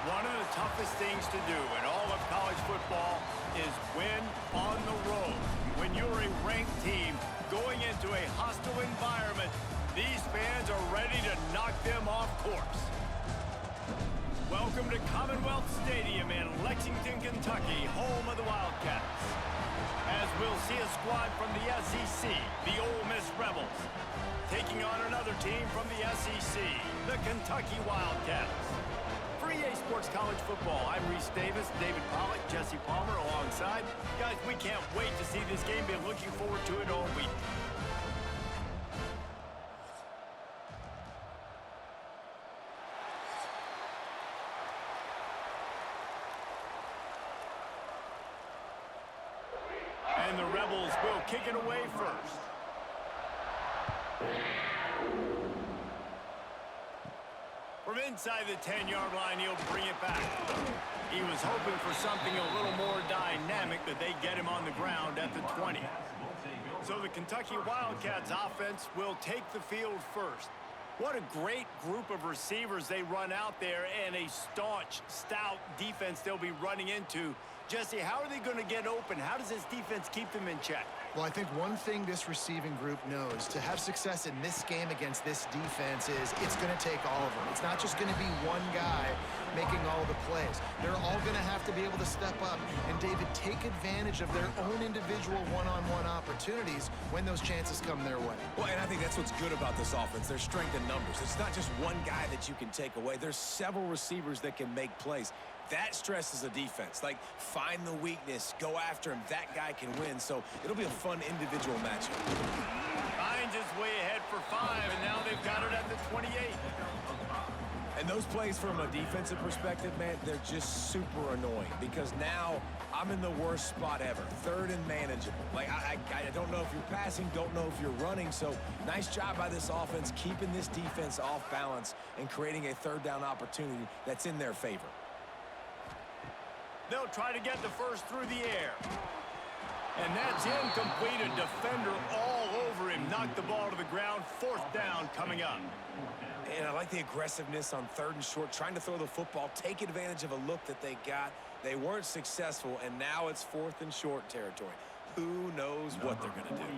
One of the toughest things to do in all of college football is win on the road. When you're a ranked team going into a hostile environment, these fans are ready to knock them off course. Welcome to Commonwealth Stadium in Lexington, Kentucky, home of the Wildcats. As we'll see a squad from the SEC, the Ole Miss Rebels, taking on another team from the SEC, the Kentucky Wildcats. For EA Sports College Football, I'm Reese Davis, David Pollack, Jesse Palmer alongside. Guys, we can't wait to see this game. Been looking forward to it all week. And the Rebels will kick it away first. From inside the 10-yard line, he'll bring it back. He was hoping for something a little more dynamic, but they get him on the ground at the 20. So the Kentucky Wildcats offense will take the field first. What a great group of receivers they run out there, and a staunch, stout defense they'll be running into. Jesse, how are they going to get open? How does this defense keep them in check? Well, I think one thing this receiving group knows, to have success in this game against this defense, is it's going to take all of them. It's not just going to be one guy making all the plays. They're all going to have to be able to step up and, David, take advantage of their own individual one-on-one opportunities when those chances come their way. Well, and I think that's what's good about this offense. Their strength in numbers. It's not just one guy that you can take away. There's several receivers that can make plays. That stresses a defense. Like, find the weakness, go after him. That guy can win. So it'll be a fun individual matchup. Finds his way ahead for 5, and now they've got it at the 28. And those plays from a defensive perspective, man, they're just super annoying because now I'm in the worst spot ever. Third and manageable. Like, I don't know if you're passing, don't know if you're running. So nice job by this offense keeping this defense off balance and creating a third down opportunity that's in their favor. They'll try to get the first through the air. And that's incomplete. A defender all over him. Knocked the ball to the ground. 4th down coming up. And I like the aggressiveness on 3rd and short, trying to throw the football, take advantage of a look that they got. They weren't successful, and now it's 4th and short territory. Who knows what they're going to do?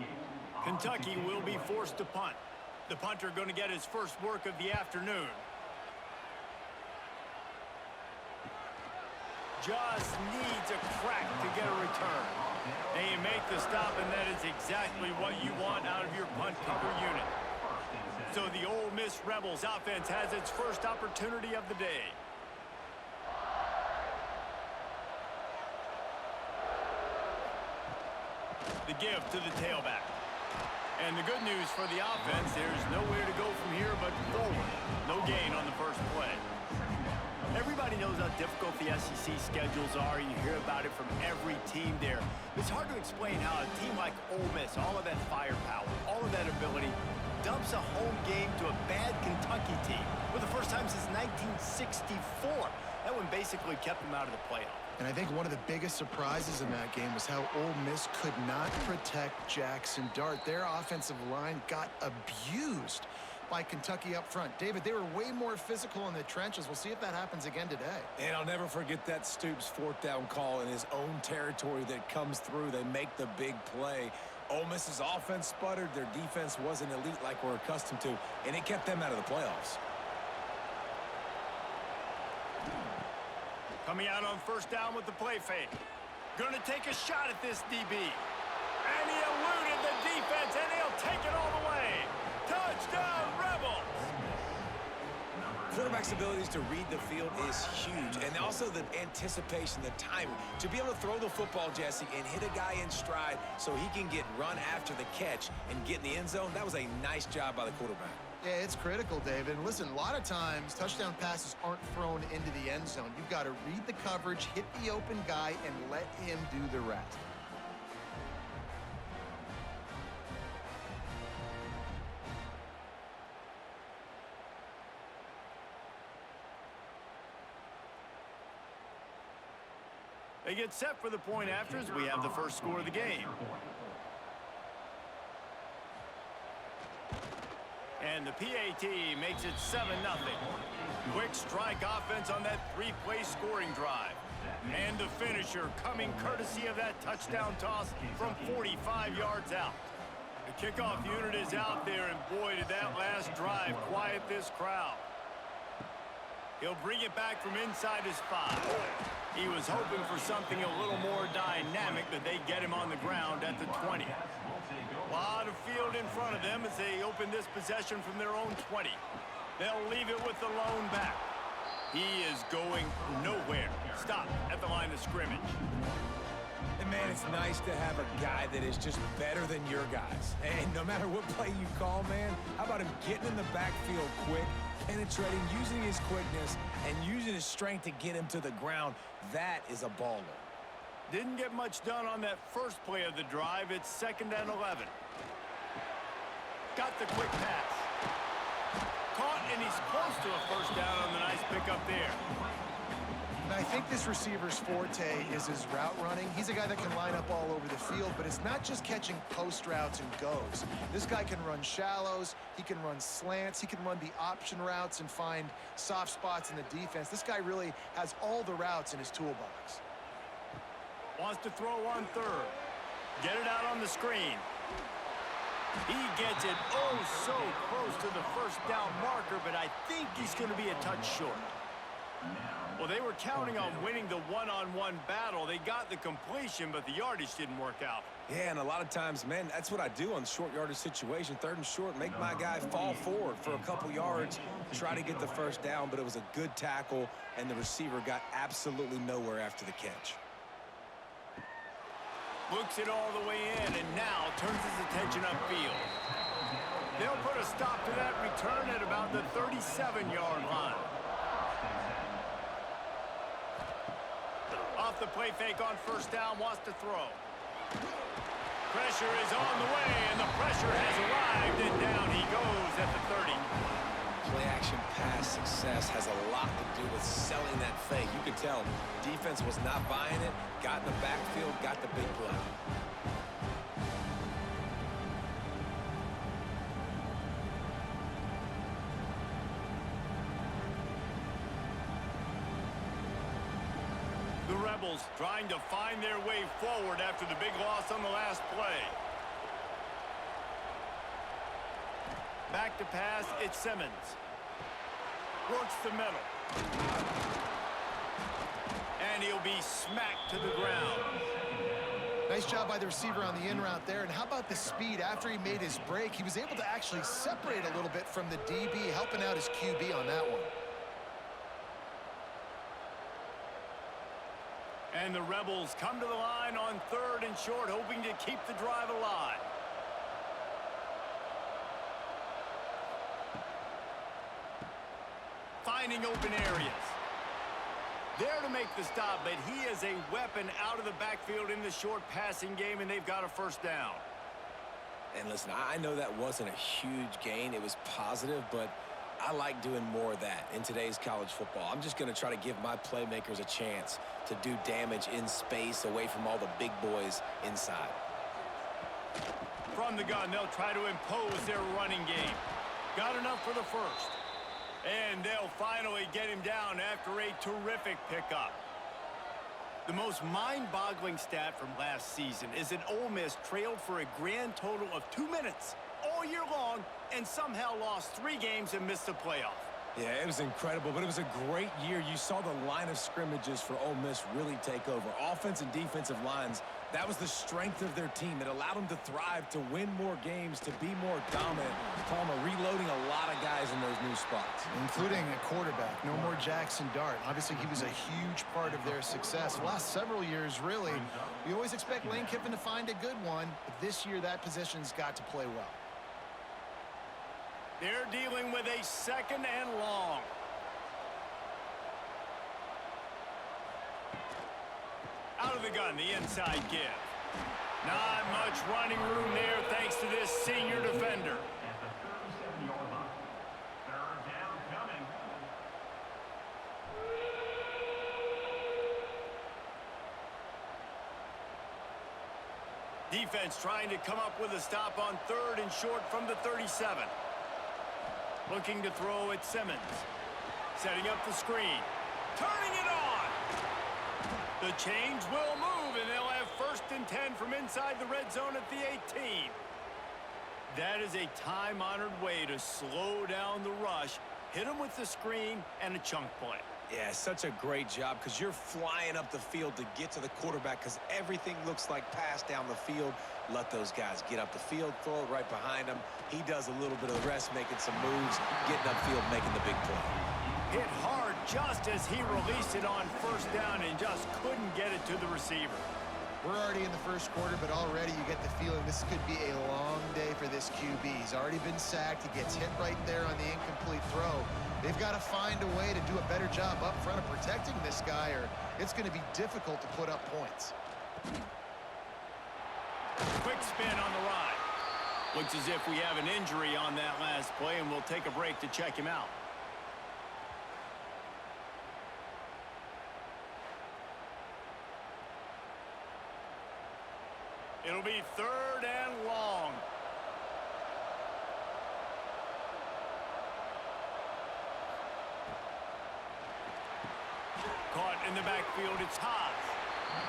Kentucky will be forced to punt. The punter going to get his first work of the afternoon. Just needs a crack to get a return. And you make the stop, and that is exactly what you want out of your punt cover unit. So the Ole Miss Rebels offense has its first opportunity of the day. The give to the tailback. And the good news for the offense, there's nowhere to go from here but forward. No gain on the first play. Everybody knows how difficult the SEC schedules are. You hear about it from every team there. It's hard to explain how a team like Ole Miss, all of that firepower, all of that ability, dumps a home game to a bad Kentucky team for the first time since 1964. That one basically kept them out of the playoff. And I think one of the biggest surprises in that game was how Ole Miss could not protect Jackson Dart. Their offensive line got abused by Kentucky up front. David, they were way more physical in the trenches. We'll see if that happens again today. And I'll never forget that Stoops 4th down call in his own territory that comes through. They make the big play. Ole Miss's offense sputtered. Their defense wasn't elite like we're accustomed to, and it kept them out of the playoffs. Coming out on 1st down with the play fake. Going to take a shot at this DB. And he eluded the defense, and he'll take it all the way. Touchdown, Rebels! Quarterback's abilities to read the field is huge, and also the anticipation, the timing. To be able to throw the football, Jesse, and hit a guy in stride so he can get run after the catch and get in the end zone, that was a nice job by the quarterback. Yeah, it's critical, David. And listen, a lot of times, touchdown passes aren't thrown into the end zone. You've got to read the coverage, hit the open guy, and let him do the rest. They get set for the point afters. We have the first score of the game. And And the PAT makes it 7-0. Quick strike offense on that three-play scoring drive. And the finisher coming courtesy of that touchdown toss from 45 yards out. The kickoff unit is out there, and boy, did that last drive quiet this crowd. He'll bring it back from inside his 5. He was hoping for something a little more dynamic, but they get him on the ground at the 20. A lot of field in front of them as they open this possession from their own 20. They'll leave it with the lone back. He is going nowhere. Stop at the line of scrimmage. And man, it's nice to have a guy that is just better than your guys. And no matter what play you call, man, how about him getting in the backfield quick, penetrating, using his quickness, and using his strength to get him to the ground? That is a baller. Didn't get much done on that first play of the drive. It's 2nd and 11. Got the quick pass. Caught, and he's close to a first down on the nice pickup there. And I think this receiver's forte is his route running. He's a guy that can line up all over the field, but it's not just catching post routes and goes. This guy can run shallows, he can run slants, he can run the option routes and find soft spots in the defense. This guy really has all the routes in his toolbox. Wants to throw on 3rd. Get it out on the screen. He gets it oh so close to the first down marker, but I think he's going to be a touch short. Well, they were counting on winning the one-on-one battle. They got the completion, but the yardage didn't work out. Yeah, and a lot of times, man, that's what I do on short yardage situation. 3rd and short, make my guy fall forward for a couple yards, try to get the first down, but it was a good tackle, and the receiver got absolutely nowhere after the catch. Looks it all the way in, and now turns his attention upfield. They'll put a stop to that return at about the 37-yard line. Off the play fake on first down, wants to throw. Pressure is on the way, and the pressure has arrived, and down he goes at the 30. Play-action pass success has a lot to do with selling that fake. You could tell defense was not buying it, got in the backfield, got the big play. The Rebels trying to find their way forward after the big loss on the last play. Back to pass, it's Simmons. Works the middle. And he'll be smacked to the ground. Nice job by the receiver on the in route there. And how about the speed? After he made his break, he was able to actually separate a little bit from the DB, helping out his QB on that one. And the Rebels come to the line on 3rd and short, hoping to keep the drive alive. Finding open areas. There to make the stop, but he is a weapon out of the backfield in the short passing game, and they've got a first down. And listen, I know that wasn't a huge gain. It was positive, but I like doing more of that in today's college football. I'm just going to try to give my playmakers a chance to do damage in space away from all the big boys inside. From the gun, they'll try to impose their running game. Got enough for the first. And they'll finally get him down after a terrific pickup. The most mind-boggling stat from last season is that Ole Miss trailed for a grand total of 2 minutes all year long and somehow lost 3 games and missed the playoff. Yeah, it was incredible, but it was a great year. You saw the line of scrimmages for Ole Miss really take over. Offense and defensive lines, that was the strength of their team. It allowed them to thrive, to win more games, to be more dominant. Palmer reloading a lot of guys in those new spots. Including a quarterback. No more Jackson Dart. Obviously, he was a huge part of their success. The last several years, really, we always expect Lane Kiffin to find a good one, but this year that position's got to play well. They're dealing with a 2nd and long. Out of the gun, the inside give. Not much running room there thanks to this senior defender. Defense trying to come up with a stop on 3rd and short from the 37. Looking to throw at Simmons. Setting up the screen. Turning it on. The chains will move, and they'll have 1st and 10 from inside the red zone at the 18. That is a time-honored way to slow down the rush, hit them with the screen, and a chunk play. Yeah, such a great job because you're flying up the field to get to the quarterback because everything looks like pass down the field. Let those guys get up the field, throw it right behind him. He does a little bit of the rest, making some moves, getting upfield, making the big play. Hit hard just as he released it on 1st down and just couldn't get it to the receiver. We're already in the 1st quarter, but already you get the feeling this could be a long day for this QB. He's already been sacked. He gets hit right there on the incomplete throw. They've got to find a way to do a better job up front of protecting this guy, or it's going to be difficult to put up points. Quick spin on the ride. Looks as if we have an injury on that last play, and we'll take a break to check him out. It'll be 3rd and long. Caught in the backfield, it's Haas.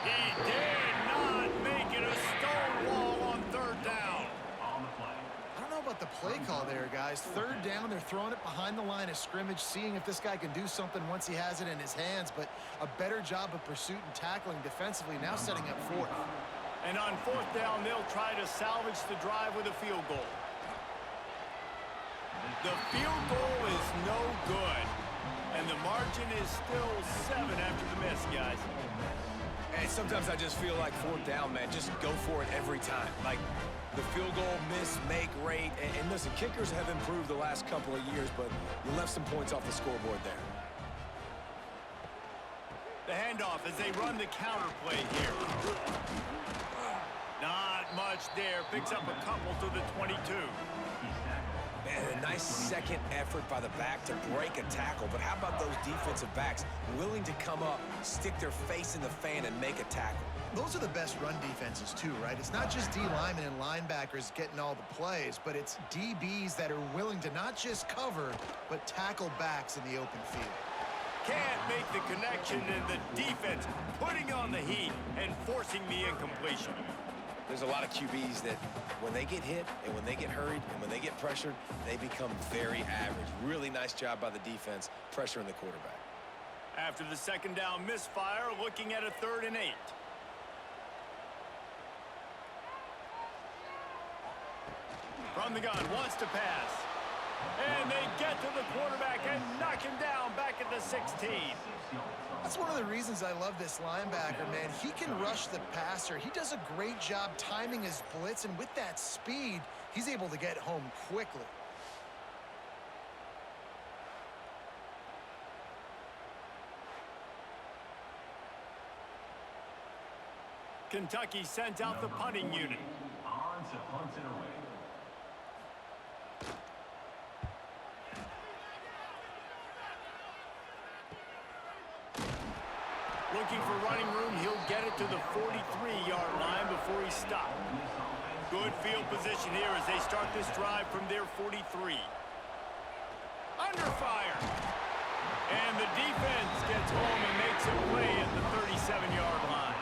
He did not make it a stone wall on 3rd down. I don't know about the play call there, guys. 3rd down, they're throwing it behind the line of scrimmage, seeing if this guy can do something once he has it in his hands, but a better job of pursuit and tackling defensively, now setting up 4th. And on 4th down, they'll try to salvage the drive with a field goal. The field goal is no good. And the margin is still 7 after the miss, guys. And sometimes I just feel like 4th down, man, just go for it every time. Like the field goal, miss, make, rate. And listen, kickers have improved the last couple of years, but you left some points off the scoreboard there. The handoff as they run the counter play here. Not much there. Picks up a couple to the 22. Man, a nice second effort by the back to break a tackle. But how about those defensive backs willing to come up, stick their face in the fan, and make a tackle? Those are the best run defenses, too, right? It's not just D linemen and linebackers getting all the plays, but it's DBs that are willing to not just cover, but tackle backs in the open field. Can't make the connection, and the defense putting on the heat and forcing the incompletion. There's a lot of QBs that when they get hit and when they get hurried and when they get pressured, they become very average. Really nice job by the defense, pressuring the quarterback. After the 2nd down misfire, looking at a 3rd and 8. From the gun, wants to pass. And they get to the quarterback and knock him down back at the 16. That's one of the reasons I love this linebacker, man. He can rush the passer. He does a great job timing his blitz, and with that speed, he's able to get home quickly. Kentucky sent out the punting unit. On to punt it away. Looking for running room, he'll get it to the 43-yard line before he stopped. Good field position here as they start this drive from their 43. Under fire. And the defense gets home and makes a play at the 37-yard line.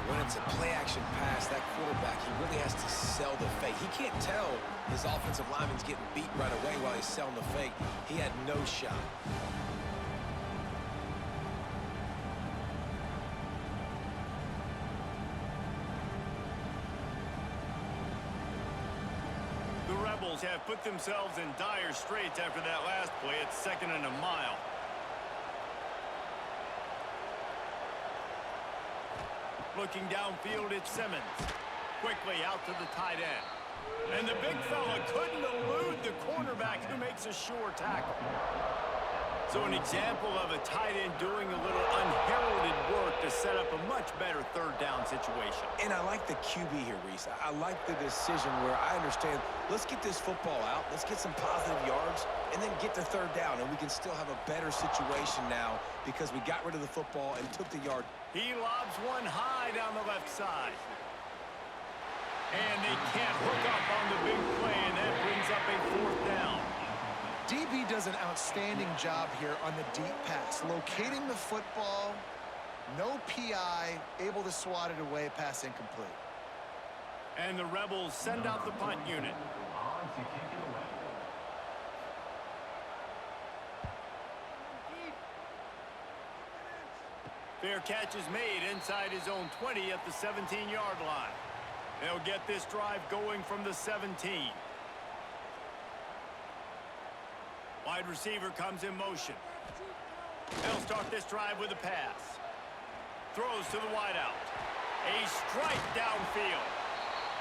When it's a play-action pass, that quarterback, he really has to sell the fake. He can't tell his offensive lineman's getting beat right away while he's selling the fake. He had no shot. The Rebels have put themselves in dire straits after that last play. It's 2nd and a mile. Looking downfield, it's Simmons. Quickly out to the tight end. And the big fella couldn't elude the cornerback who makes a sure tackle. So an example of a tight end doing a little unheralded work to set up a much better 3rd down situation. And I like the QB here, Reese. I like the decision where I understand, let's get this football out, let's get some positive yards, and then get to 3rd down, and we can still have a better situation now because we got rid of the football and took the yard. He lobs one high down the left side. And they can't hook up on the big play, and that brings up a 4th down. does an outstanding job here on the deep pass, locating the football, no PI, able to swat it away, pass incomplete. And the Rebels send out the punt unit. On to kick it away. Fair catch is made inside his own 20 at the 17-yard line. They'll get this drive going from the 17. Wide receiver comes in motion. They'll start this drive with a pass. Throws to the wideout. A strike downfield.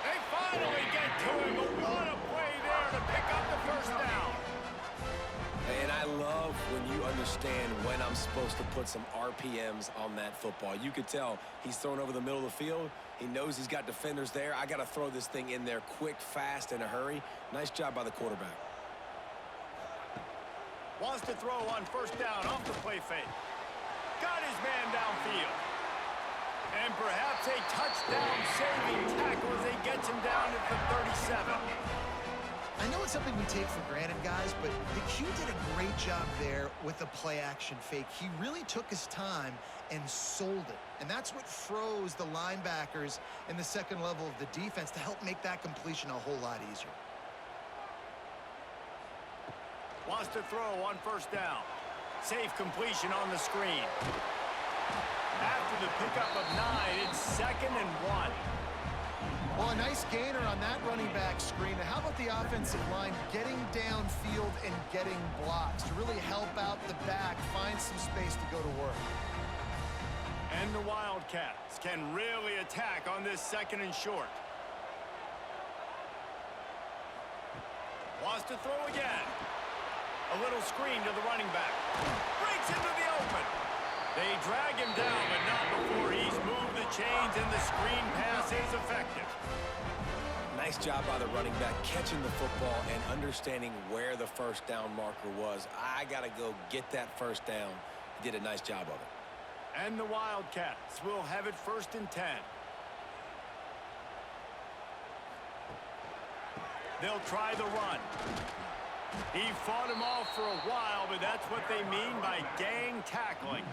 They finally get to him, but what a play there to pick up the first down. And I love when you understand when I'm supposed to put some RPMs on that football. You could tell he's thrown over the middle of the field. He knows he's got defenders there. I got to throw this thing in there quick, fast, in a hurry. Nice job by the quarterback. Wants to throw on first down off the play fake. Got his man downfield. And perhaps a touchdown-saving tackle as he gets him down at the 37. I know it's something we take for granted, guys, but the Q did a great job there with the play-action fake. He really took his time and sold it. And that's what froze the linebackers in the second level of the defense to help make that completion a whole lot easier. Wants to throw on first down. Safe completion on the screen. After the pickup of 9, it's 2nd and 1. Well, a nice gainer on that running back screen. And how about the offensive line getting downfield and getting blocks to really help out the back, find some space to go to work. And the Wildcats can really attack on this 2nd and short. Wants to throw again. A little screen to the running back. Breaks into the open. They drag him down, but not before he's moved the chains, and the screen pass is effective. Nice job by the running back catching the football and understanding where the first down marker was. I got to go get that first down. He did a nice job of it. And the Wildcats will have it 1st and 10. They'll try the run. He fought him off for a while, but that's what they mean by gang tackling.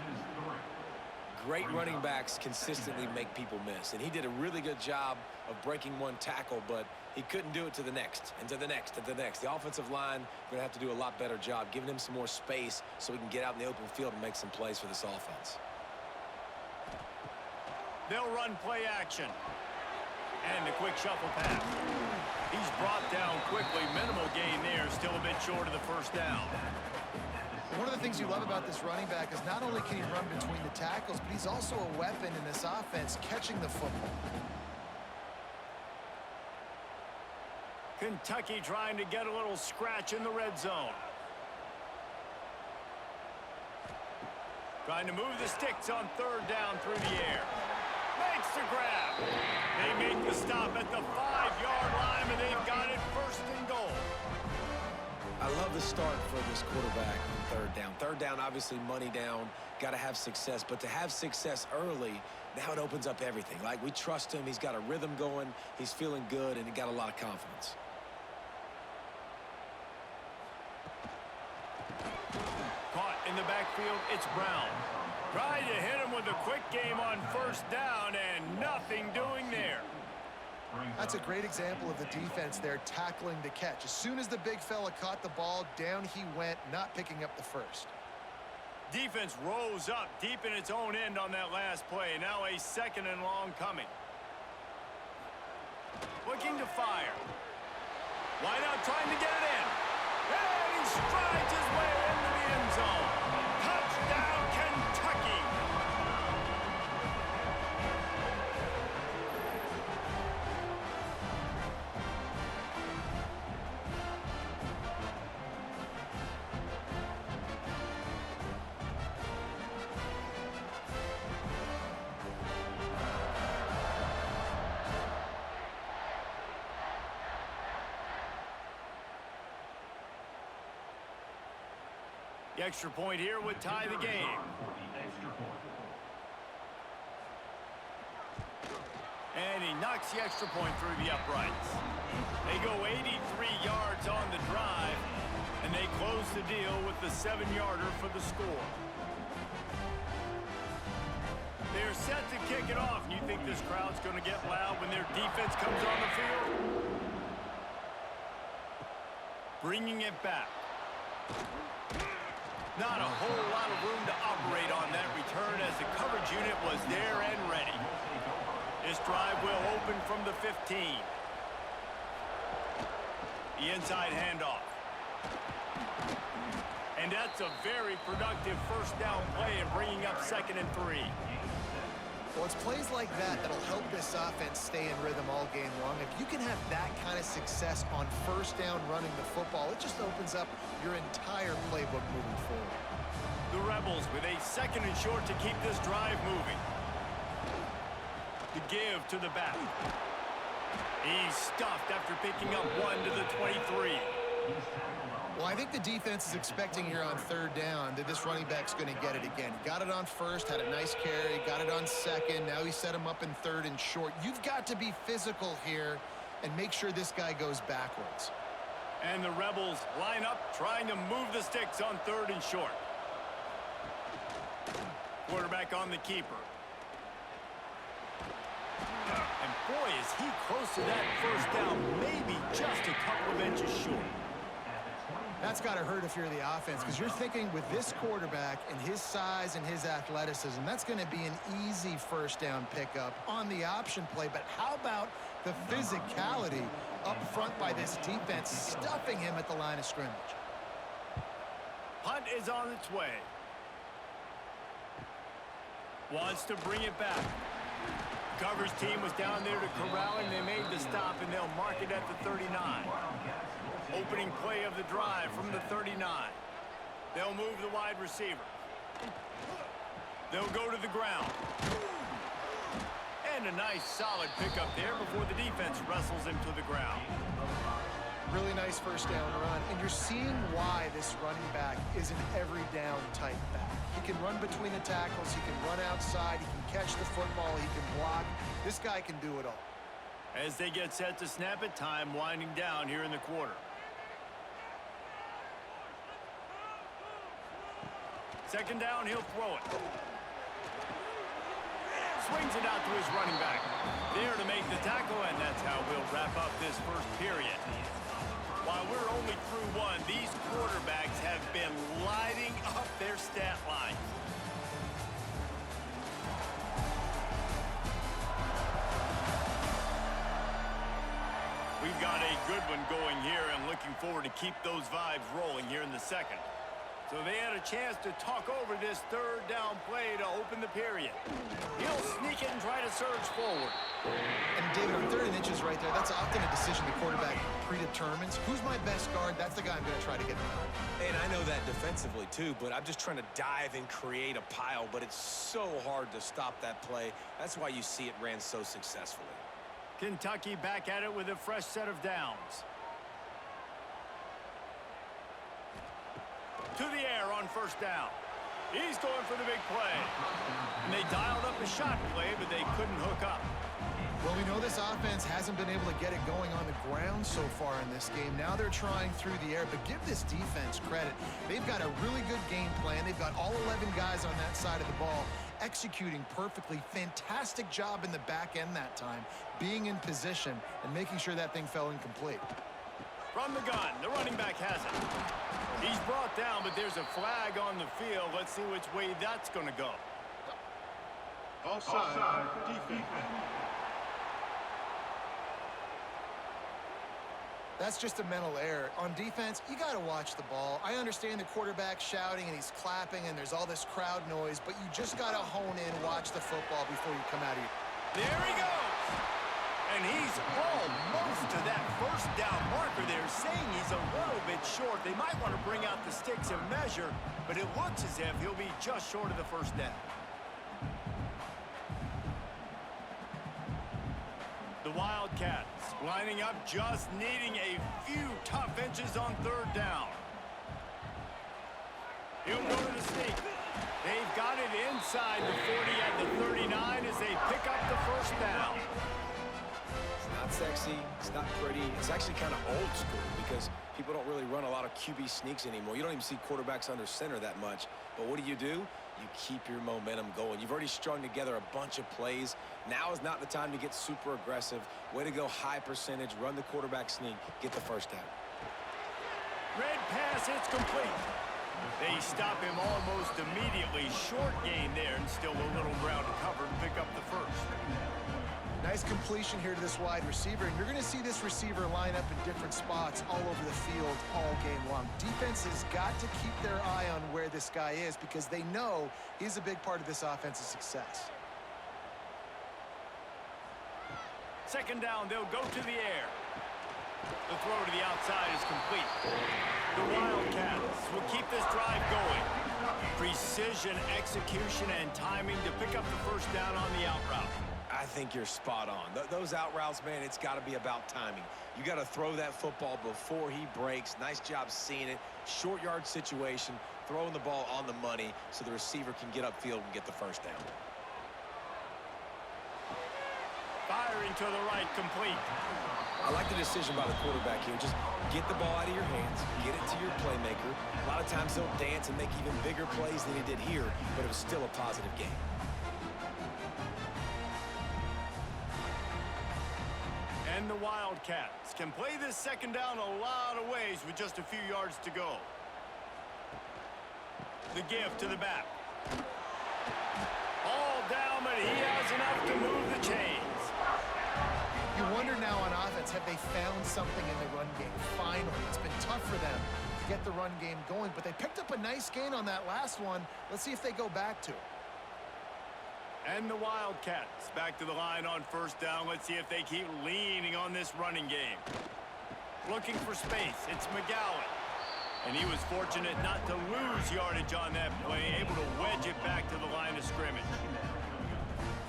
Great running backs consistently make people miss, and he did a really good job of breaking one tackle, but he couldn't do it to the next, and to the next, and to the next. The offensive line going to have to do a lot better job, giving him some more space so he can get out in the open field and make some plays for this offense. They'll run play action. And a quick shuffle pass. He's brought down quickly. Minimal gain there. Still a bit short of the first down. One of the things you love about this running back is not only can he run between the tackles, but he's also a weapon in this offense, catching the football. Kentucky trying to get a little scratch in the red zone. Trying to move the sticks on 3rd down through the air. Makes the grab. They make the stop at the 5-yard line, and they've got it 1st and goal. I love the start for this quarterback on 3rd down. 3rd down, obviously money down, got to have success. But to have success early, now it opens up everything. Like, we trust him. He's got a rhythm going. He's feeling good, and he got a lot of confidence. Caught in the backfield, it's Brown. Tried to hit him with a quick game on 1st down, and nothing doing there. That's a great example of the defense there tackling the catch. As soon as the big fella caught the ball, down he went, not picking up the first. Defense rose up deep in its own end on that last play. Now a 2nd and long coming. Looking to fire. Why not trying to get it in? And he strides his way into the end zone. Touchdown, Kentucky. The extra point here would tie the game. And he knocks the extra point through the uprights. They go 83 yards on the drive, And they close the deal with the 7-yarder for the score. They're set to kick it off. And you think this crowd's going to get loud when their defense comes on the field? Bringing it back. Not a whole lot of room to operate on that return as the coverage unit was there and ready. This drive will open from the 15. The inside handoff. And that's a very productive first down play and bringing up 2nd and 3. Well, it's plays like that that'll help this offense stay in rhythm all game long. If you can have that kind of success on first down running the football, it just opens up your entire playbook moving forward. The Rebels with a 2nd and short to keep this drive moving. The give to the back. He's stuffed after picking up 1 to the 23. Well, I think the defense is expecting here on 3rd down that this running back's going to get it again. He got it on 1st, had a nice carry, got it on 2nd. Now he set him up in 3rd and short. You've got to be physical here and make sure this guy goes backwards. And the Rebels line up trying to move the sticks on 3rd and short. Quarterback on the keeper. And boy, is he close to that first down, maybe just a couple of inches short. That's got to hurt if you're the offense, because you're thinking with this quarterback and his size and his athleticism, that's going to be an easy first down pickup on the option play. But how about the physicality up front by this defense, stuffing him at the line of scrimmage? Punt is on its way. Wants to bring it back. Coverage team was down there to corral him. They made the stop, and they'll mark it at the 39. Opening play of the drive from the 39. They'll move the wide receiver. They'll go to the ground. And a nice solid pickup there before the defense wrestles him to the ground. Really nice first down run, and you're seeing why this running back is an every down type back. He can run between the tackles, he can run outside, he can catch the football, he can block. This guy can do it all. As they get set to snap it, time winding down here in the quarter. Second down, he'll throw it. Swings it out to his running back. There to make the tackle, and that's how we'll wrap up this first period. While we're only through one, these quarterbacks have been lighting up their stat lines. We've got a good one going here and looking forward to keep those vibes rolling here in the second. So they had a chance to talk over this 3rd down play to open the period. He'll sneak it and try to surge forward. And David, on 3rd and inches right there, that's often a decision the quarterback predetermines. Who's my best guard? That's the guy I'm going to try to get behind. And I know that defensively too, but I'm just trying to dive and create a pile, but it's so hard to stop that play. That's why you see it ran so successfully. Kentucky back at it with a fresh set of downs. To the air on first down. He's going for the big play. And they dialed up a shot play, but they couldn't hook up. Well, we know this offense hasn't been able to get it going on the ground so far in this game. Now they're trying through the air, but give this defense credit. They've got a really good game plan. They've got all 11 guys on that side of the ball executing perfectly. Fantastic job in the back end that time, being in position and making sure that thing fell incomplete. From the gun, the running back has it. He's brought down, but there's a flag on the field. Let's see which way that's going to go. Offside. Defense. That's just a mental error. On defense, you got to watch the ball. I understand the quarterback shouting and he's clapping and there's all this crowd noise, but you just got to hone in, watch the football before you come out of here. There he goes. And he's almost to that first down marker there, saying he's a little bit short. They might want to bring out the sticks and measure, but it looks as if he'll be just short of the first down. The Wildcats lining up, just needing a few tough inches on 3rd down. He'll go to the sneak. They've got it inside the 40 at the 39 as they pick up the first down. It's not sexy. It's not pretty. It's actually kind of old school because people don't really run a lot of QB sneaks anymore. You don't even see quarterbacks under center that much. But what do? You keep your momentum going. You've already strung together a bunch of plays. Now is not the time to get super aggressive. Way to go high percentage, run the quarterback sneak, get the first down. Red pass, it's complete. They stop him almost immediately. Short gain there, and still a little ground to cover to pick up the first. Nice completion here to this wide receiver, and you're going to see this receiver line up in different spots all over the field all game long. Defense has got to keep their eye on where this guy is because they know he's a big part of this offense's success. Second down, they'll go to the air. The throw to the outside is complete. The Wildcats will keep this drive going. Precision, execution, and timing to pick up the first down on the out route. I think you're spot on. Those out routes, man, it's got to be about timing. You got to throw that football before he breaks. Nice job seeing it. Short yard situation, throwing the ball on the money so the receiver can get upfield and get the first down. Firing to the right, complete. I like the decision by the quarterback here. Just get the ball out of your hands, get it to your playmaker. A lot of times they'll dance and make even bigger plays than he did here, but it was still a positive game. And the Wildcats can play this second down a lot of ways with just a few yards to go. The give to the back. All down, but he has enough to move the chains. You wonder now on offense, have they found something in the run game? Finally, it's been tough for them to get the run game going, but they picked up a nice gain on that last one. Let's see if they go back to it. And the Wildcats back to the line on first down. Let's see if they keep leaning on this running game. Looking for space. It's McGowan. And he was fortunate not to lose yardage on that play, able to wedge it back to the line of scrimmage.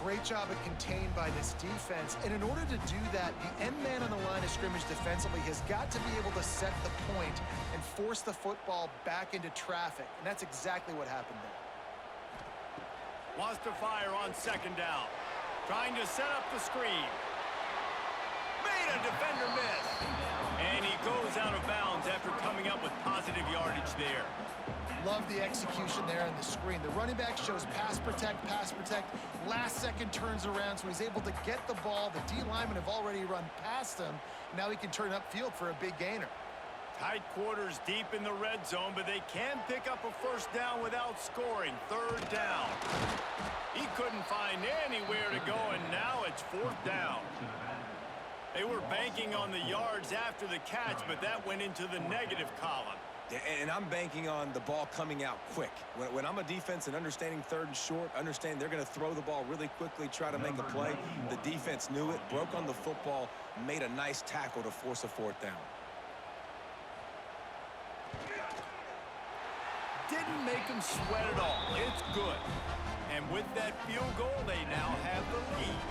Great job of contained by this defense. And in order to do that, the end man on the line of scrimmage defensively has got to be able to set the point and force the football back into traffic. And that's exactly what happened there. Wants to fire on second down. Trying to set up the screen. Made a defender miss. And he goes out of bounds after coming up with positive yardage there. Love the execution there on the screen. The running back shows pass protect, last second turns around, so he's able to get the ball. The D linemen have already run past him. Now he can turn upfield for a big gainer. Tight quarters deep in the red zone, but they can pick up a first down without scoring. Third down. He couldn't find anywhere to go, and now it's fourth down. They were banking on the yards after the catch, but that went into the negative column. And I'm banking on the ball coming out quick. When I'm a defense and understanding third and short, understand they're going to throw the ball really quickly, try to make a play. The defense knew it, broke on the football, made a nice tackle to force a fourth down. Didn't make him sweat at all. It's good. And with that field goal, they now have the lead.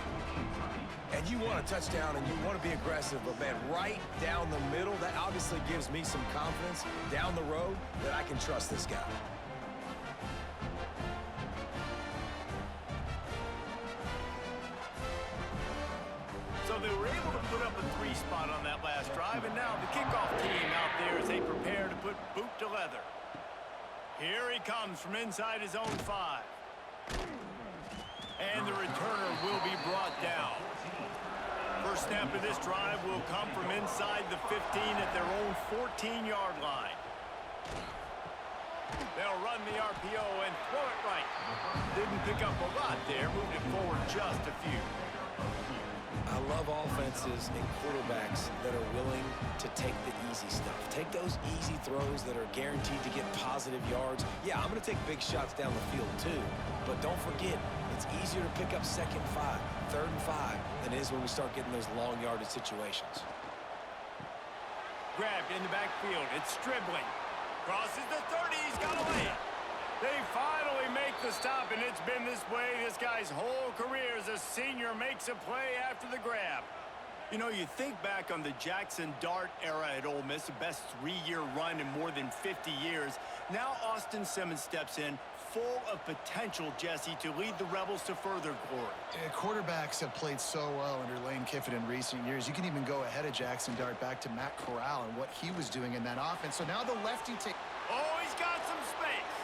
And you want a touchdown and you want to be aggressive, but man, right down the middle, that obviously gives me some confidence down the road that I can trust this guy. So they were able to put up a 3 spot on that last drive, and now the kickoff team out there as they prepare to put boot to leather. Here he comes from inside his own 5. And the returner will be brought down. First snap of this drive will come from inside the 15 at their own 14-yard line. They'll run the RPO and throw it right. Didn't pick up a lot there, moved it forward just a few. I love offenses and quarterbacks that are willing to take the easy stuff. Take those easy throws that are guaranteed to get positive yards. Yeah, I'm going to take big shots down the field too, but don't forget, it's easier to pick up second 5, third and 5 than it is when we start getting those long yardage situations. Grabbed in the backfield. It's Stribling. Crosses the 30. He's got a lane. They finally make the stop, and it's been this way this guy's whole career as a senior makes a play after the grab. You know, you think back on the Jackson Dart era at Ole Miss, the best 3-year run in more than 50 years. Now Austin Simmons steps in, full of potential, Jesse, to lead the Rebels to further glory. Quarterbacks have played so well under Lane Kiffin in recent years. You can even go ahead of Jackson Dart back to Matt Corral and what he was doing in that offense. So now the lefty takes... Oh, he's got some space.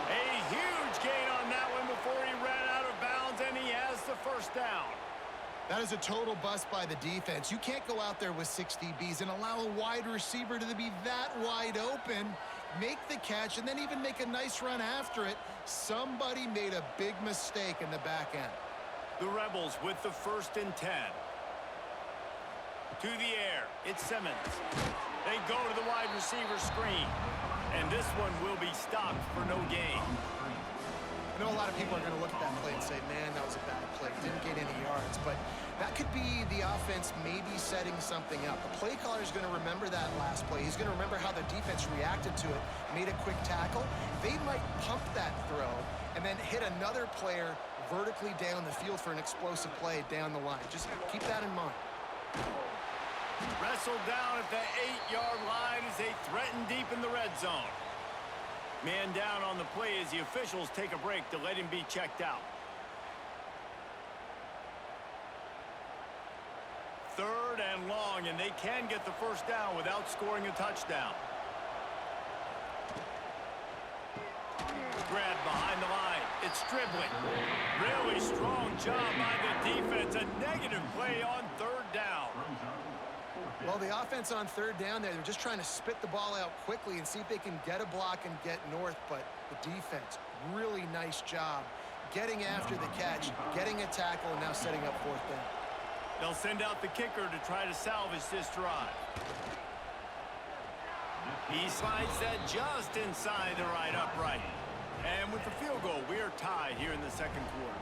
A huge gain on that one before he ran out of bounds, and he has the first down. That is a total bust by the defense. You can't go out there with 6 DBs and allow a wide receiver to be that wide open, make the catch, and then even make a nice run after it. Somebody made a big mistake in the back end. The Rebels with the 1st and 10. To the air, it's Simmons. They go to the wide receiver screen. And this one will be stopped for no gain. I know a lot of people are going to look at that play and say, man, that was a bad play. Didn't get any yards. But that could be the offense maybe setting something up. The play caller is going to remember that last play. He's going to remember how the defense reacted to it, made a quick tackle. They might pump that throw and then hit another player vertically down the field for an explosive play down the line. Just keep that in mind. Wrestled down at the 8-yard line as they threaten deep in the red zone. Man down on the play as the officials take a break to let him be checked out. 3rd and long, and they can get the first down without scoring a touchdown. Grab behind the line. It's Stribling. Really strong job by the defense. A negative play on 3rd down. Well, the offense on 3rd down there, they're just trying to spit the ball out quickly and see if they can get a block and get north. But the defense, really nice job getting after the catch, getting a tackle, and now setting up 4th down. They'll send out the kicker to try to salvage this drive. He slides that just inside the right upright. And with the field goal, we are tied here in the 2nd quarter.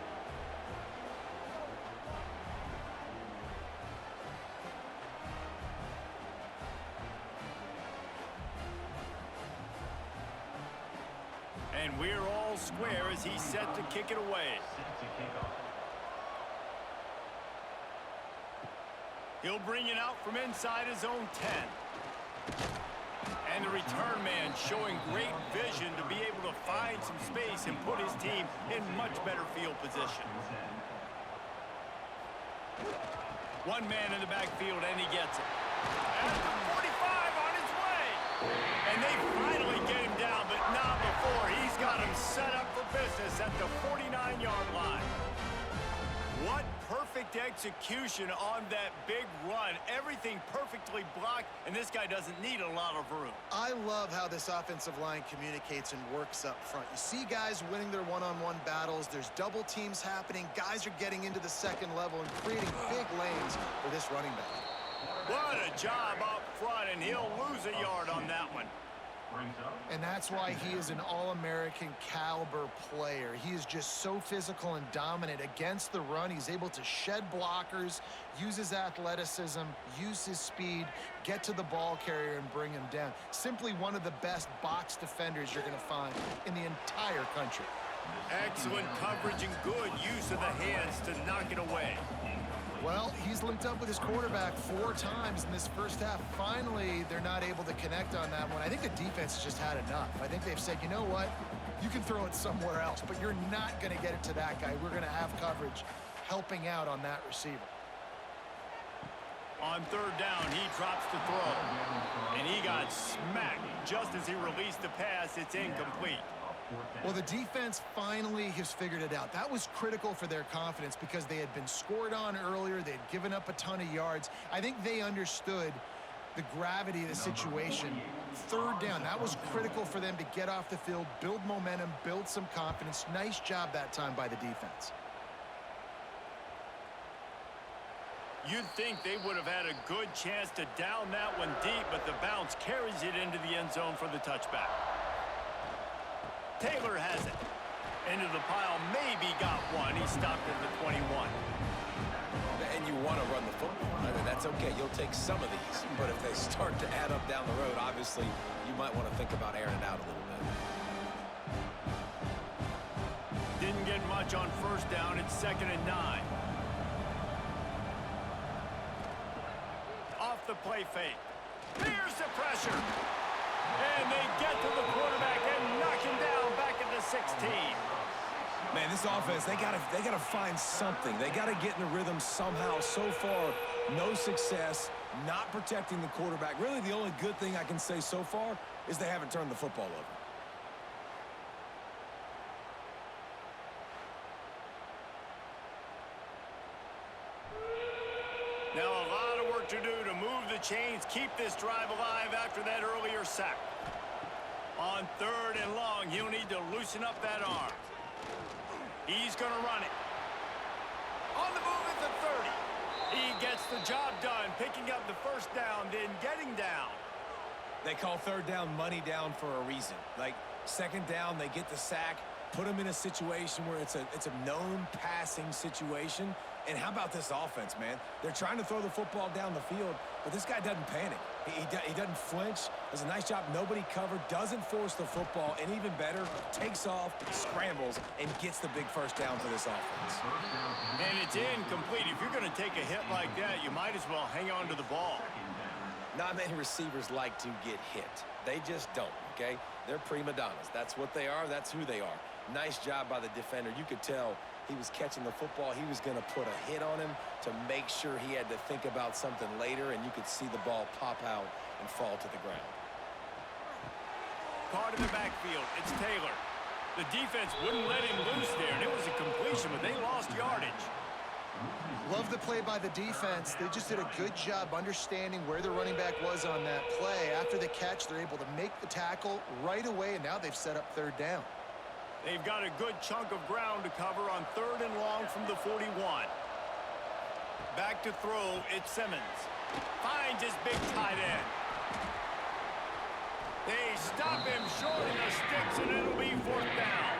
And we're all square as he's set to kick it away. He'll bring it out from inside his own 10. And the return man showing great vision to be able to find some space and put his team in much better field position. One man in the backfield, and he gets it. At the 45 on his way. And they finally get him down, but not before. He's got him set up for business at the 49-yard line. What perfect execution on that big run. Everything perfectly blocked, and this guy doesn't need a lot of room. I love how this offensive line communicates and works up front. You see guys winning their one-on-one battles. There's double teams happening. Guys are getting into the 2nd level and creating big lanes for this running back. What a job up front, and he'll lose a yard on that one. And that's why he is an All-American caliber player. He is just so physical and dominant against the run. He's able to shed blockers, use his athleticism, use his speed, get to the ball carrier and bring him down. Simply one of the best box defenders you're going to find in the entire country. Excellent coverage and good use of the hands to knock it away. Well, he's linked up with his quarterback 4 times in this first half. Finally, they're not able to connect on that one. I think the defense has just had enough. I think they've said, you know what? You can throw it somewhere else, but you're not going to get it to that guy. We're going to have coverage helping out on that receiver. On 3rd down, he drops the throw. And he got smacked just as he released the pass. It's incomplete. Well, the defense finally has figured it out. That was critical for their confidence because they had been scored on earlier. They had given up a ton of yards. I think they understood the gravity of the situation. 3rd down, that was critical for them to get off the field, build momentum, build some confidence. Nice job that time by the defense. You'd think they would have had a good chance to down that one deep, but the bounce carries it into the end zone for the touchback. Taylor has it. Into the pile, maybe got one. He stopped at the 21. And you want to run the football. I mean, that's okay. You'll take some of these. But if they start to add up down the road, obviously, you might want to think about airing it out a little bit. Didn't get much on 1st down. It's 2nd and 9. Off the play fake. Here's the pressure. And they get to the quarterback, and Man, this offense, they gotta find something. They gotta get in the rhythm somehow. So far, no success, not protecting the quarterback. Really, the only good thing I can say so far is they haven't turned the football over. Now a lot of work to do to move the chains, keep this drive alive after that earlier sack. On 3rd and long, he'll need to loosen up that arm. He's going to run it. On the move at the 30. He gets the job done, picking up the first down, then getting down. They call 3rd down money down for a reason. Like, 2nd down, they get the sack, put them in a situation where it's a known passing situation. And how about this offense, man? They're trying to throw the football down the field, but this guy doesn't panic. He doesn't flinch. Does a nice job. Nobody covered. Doesn't force the football. And even better, takes off, scrambles, and gets the big first down for this offense. And it's incomplete. If you're going to take a hit like that, you might as well hang on to the ball. Not many receivers like to get hit. They just don't, okay? They're prima donnas. That's what they are. That's who they are. Nice job by the defender. You could tell he was catching the football. He was going to put a hit on him to make sure he had to think about something later, and you could see the ball pop out and fall to the ground. Part of the backfield, it's Taylor. The defense wouldn't let him loose there, and it was a completion, but they lost yardage. Love the play by the defense. They just did a good job understanding where the running back was on that play. After the catch, they're able to make the tackle right away, and now they've set up 3rd down. They've got a good chunk of ground to cover on 3rd and long from the 41. Back to throw, it's Simmons. Finds his big tight end. They stop him short of the sticks, and it'll be 4th down.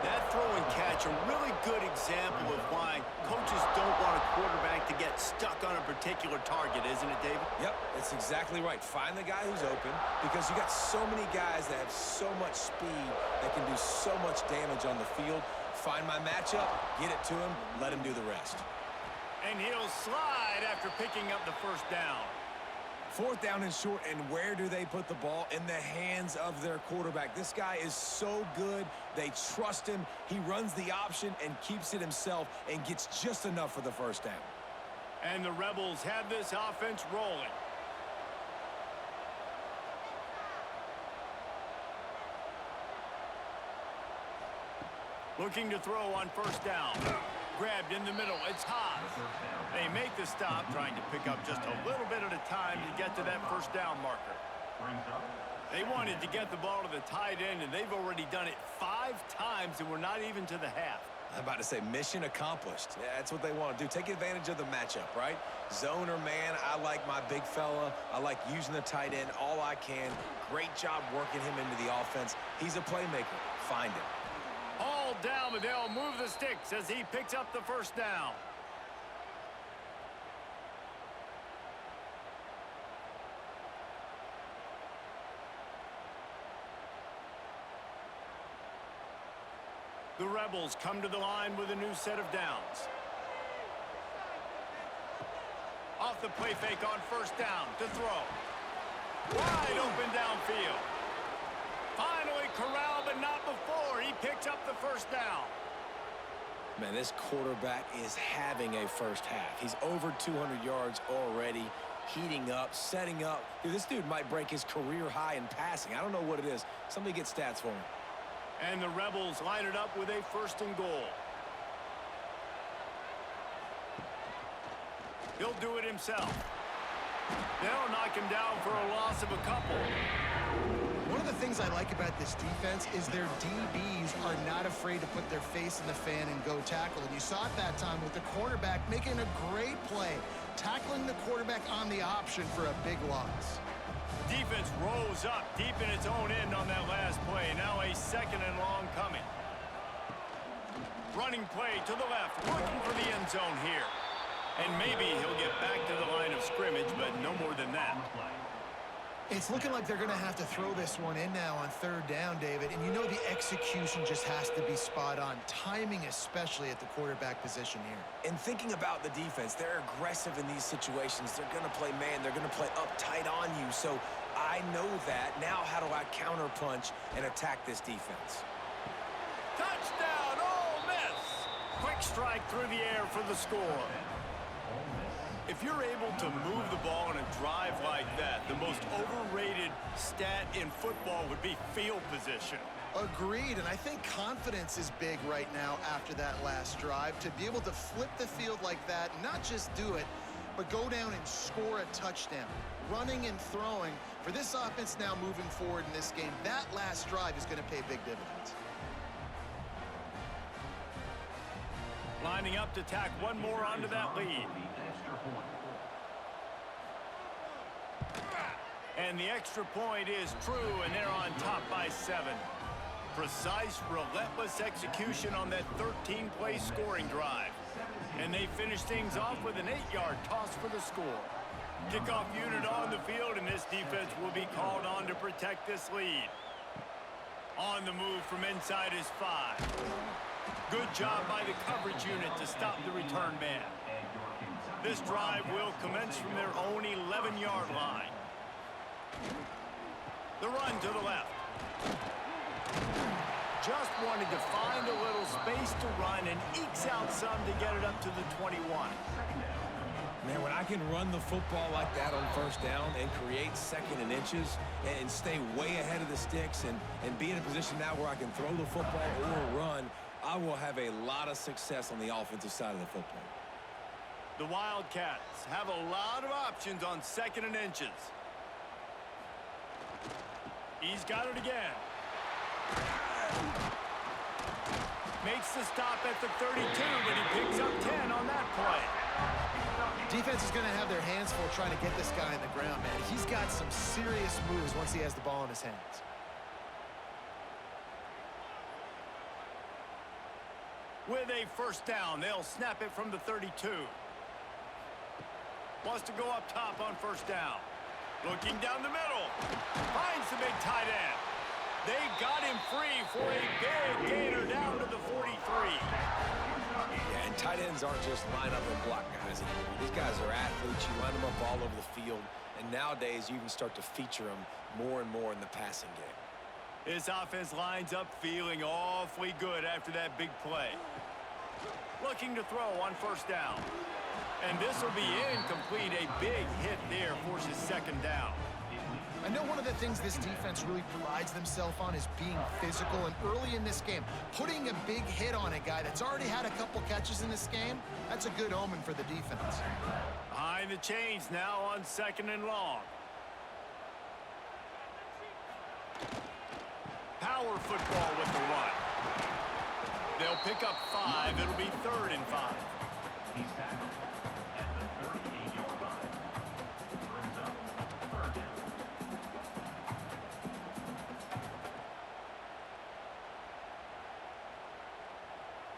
That throw and catch, a really good example of why coaches don't want a quarterback to get stuck on a particular target, isn't it, David? Yep, that's exactly right. Find the guy who's open, because you got so many guys that have so much speed that can do so much damage on the field. Find my matchup, get it to him, let him do the rest. And he'll slide after picking up the first down. 4th down and short, and where do they put the ball? In the hands of their quarterback. This guy is so good. They trust him. He runs the option and keeps it himself and gets just enough for the first down. And the Rebels have this offense rolling. Looking to throw on 1st down. Grabbed in the middle. It's Haas. They make the stop, trying to pick up just a little bit at a time to get to that first down marker. They wanted to get the ball to the tight end, and they've already done it 5 times, and we're not even to the half. I'm about to say mission accomplished. Yeah, that's what they want to do. Take advantage of the matchup, right? Zone or man, I like my big fella. I like using the tight end all I can. Great job working him into the offense. He's a playmaker. Find him. All down, but they'll move the sticks as he picks up the first down. The Rebels come to the line with a new set of downs. Off the play fake on 1st down to throw. Wide open downfield. Finally corralled, but not before. He picks up the first down. Man, this quarterback is having a first half. He's over 200 yards already, heating up, setting up. Dude, this dude might break his career high in passing. I don't know what it is. Somebody get stats for him. And the Rebels line it up with a 1st and goal. He'll do it himself. They'll knock him down for a loss of a couple. One of the things I like about this defense is their DBs are not afraid to put their face in the fan and go tackle. And you saw it that time with the cornerback making a great play, tackling the quarterback on the option for a big loss. Defense rose up deep in its own end on that last play. Now a 2nd and long coming. Running play to the left, looking for the end zone here. And maybe he'll get back to the line of scrimmage, but no more than that. It's looking like they're going to have to throw this one in now on 3rd down, David. And you know the execution just has to be spot on. Timing, especially at the quarterback position here. And thinking about the defense, they're aggressive in these situations. They're going to play man. They're going to play up tight on you. So I know that. Now how do I counterpunch and attack this defense? Touchdown, strike through the air for the score. If you're able to move the ball in a drive like that, the most overrated stat in football would be field position. Agreed, and I think confidence is big right now after that last drive. To be able to flip the field like that, not just do it, but go down and score a touchdown. Running and throwing, for this offense now moving forward in this game, that last drive is going to pay big dividends. Lining up to tack one more onto that lead. And the extra point is true, and they're on top by 7. Precise, relentless execution on that 13-play scoring drive. And they finish things off with an 8-yard toss for the score. Kickoff unit on the field, and this defense will be called on to protect this lead. On the move from inside is 5. Good job by the coverage unit to stop the return man. This drive will commence from their own 11-yard line. The run to the left. Just wanted to find a little space to run and ekes out some to get it up to the 21. Man, when I can run the football like that on first down and create second and inches and stay way ahead of the sticks and be in a position now where I can throw the football or run, I will have a lot of success on the offensive side of the football. The Wildcats have a lot of options on second and inches. He's got it again. Makes the stop at the 32, but he picks up 10 on that play. Defense is going to have their hands full trying to get this guy on the ground, man. He's got some serious moves once he has the ball in his hands. With a first down, they'll snap it from the 32. Wants to go up top on first down. Looking down the middle. Finds the big tight end. They got him free for a big gainer down to the 43. Yeah, and tight ends aren't just line up and block guys anymore. These guys are athletes. You line them up all over the field. And nowadays, you can start to feature them more and more in the passing game. This offense lines up feeling awfully good after that big play. Looking to throw on first down. And this will be incomplete. A big hit there forces second down. I know one of the things this defense really prides themselves on is being physical, and early in this game, putting a big hit on a guy that's already had a couple catches in this game, that's a good omen for the defense. Behind the chains now on second and long. Power football with the run. They'll pick up 5. It'll be 3rd and 5. He's tackled at the 38-yard line. Brings up 3rd down.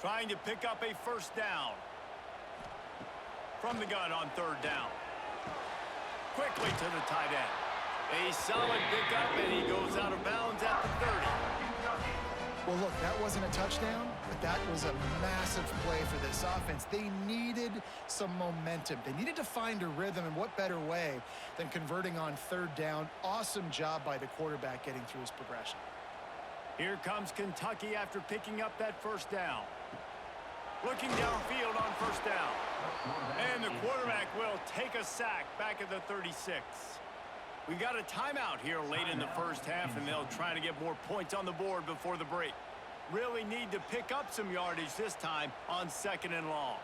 Trying to pick up a first down. From the gun on 3rd down. Quickly to the tight end. A solid pickup, and he goes out of bounds at the 30. Well, look, that wasn't a touchdown, but that was a massive play for this offense. They needed some momentum. They needed to find a rhythm, and what better way than converting on 3rd down. Awesome job by the quarterback getting through his progression. Here comes Kentucky after picking up that first down. Looking downfield on first down. And the quarterback will take a sack back at the 36. We've got a timeout here late in the first half, and they'll try to get more points on the board before the break. Really need to pick up some yardage this time on 2nd and long.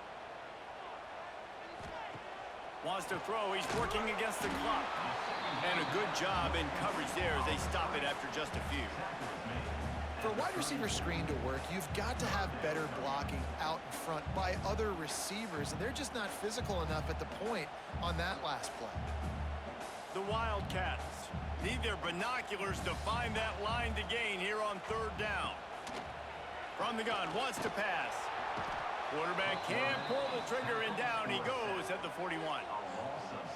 Wants to throw. He's working against the clock. And a good job in coverage there as they stop it after just a few. For a wide receiver screen to work, you've got to have better blocking out in front by other receivers, and they're just not physical enough at the point on that last play. The Wildcats need their binoculars to find that line to gain here on 3rd down. From the gun, wants to pass. Quarterback can't pull the trigger, and down he goes at the 41.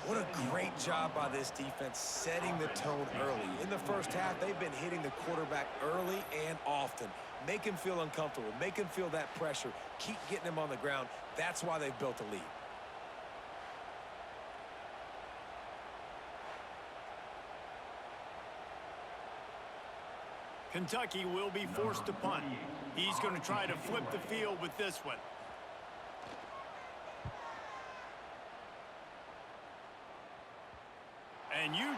What a great job by this defense setting the tone early. In the first half, they've been hitting the quarterback early and often. Make him feel uncomfortable. Make him feel that pressure. Keep getting him on the ground. That's why they've built a lead. Kentucky will be forced to punt. He's going to try to flip the field with this one.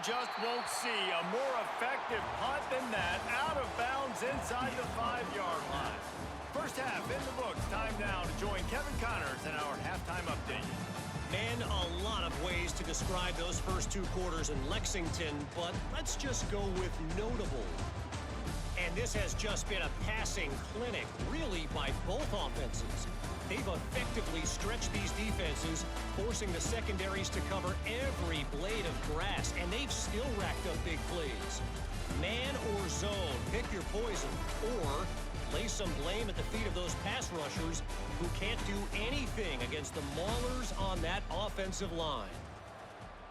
just won't see a more effective punt than that, out of bounds inside the 5-yard line. First half in the books. Time now to join Kevin Connors in our halftime update. Man, a lot of ways to describe those first 2 quarters in Lexington, but let's just go with notable. And this has just been a passing clinic, really, by both offenses. They've effectively stretched these defenses, forcing the secondaries to cover every blade of grass, and they've still racked up big plays. Man or zone, pick your poison, or lay some blame at the feet of those pass rushers who can't do anything against the maulers on that offensive line.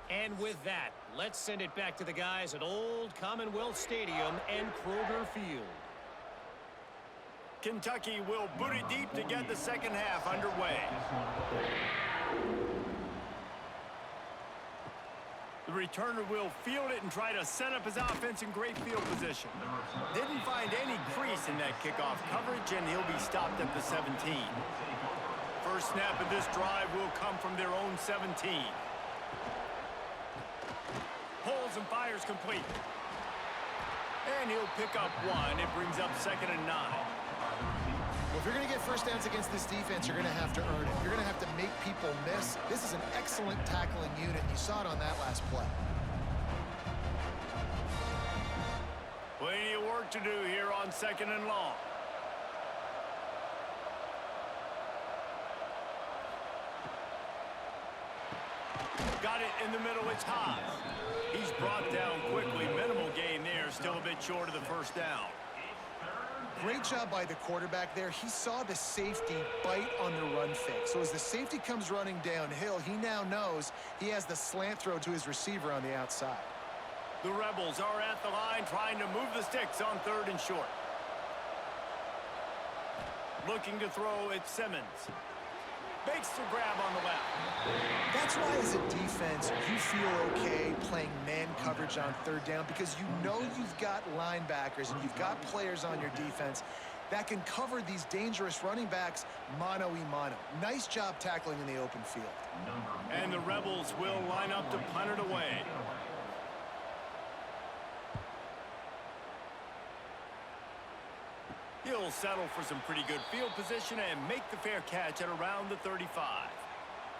And with that, let's send it back to the guys at Old Commonwealth Stadium and Kroger Field. Kentucky will boot it deep to get the second half underway. The returner will field it and try to set up his offense in great field position. Didn't find any crease in that kickoff coverage, and he'll be stopped at the 17. First snap of this drive will come from their own 17. Pulls and fires complete. And he'll pick up 1. It brings up 2nd and 9. Well, if you're going to get first downs against this defense, you're going to have to earn it. You're going to have to make people miss. This is an excellent tackling unit. You saw it on that last play. Plenty of work to do here on 2nd and long. Got it in the middle. It's Haas. He's brought down quickly. Minimal gain there. Still a bit short of the first down. Great job by the quarterback there. He saw the safety bite on the run fake. So as the safety comes running downhill, he now knows he has the slant throw to his receiver on the outside. The Rebels are at the line trying to move the sticks on 3rd and short. Looking to throw, it's Simmons. Makes the grab on the left. That's why as a defense, you feel okay playing man coverage on 3rd down, because you know you've got linebackers and you've got players on your defense that can cover these dangerous running backs mano-a-mano. Nice job tackling in the open field. And the Rebels will line up to punt it away. He'll settle for some pretty good field position and make the fair catch at around the 35.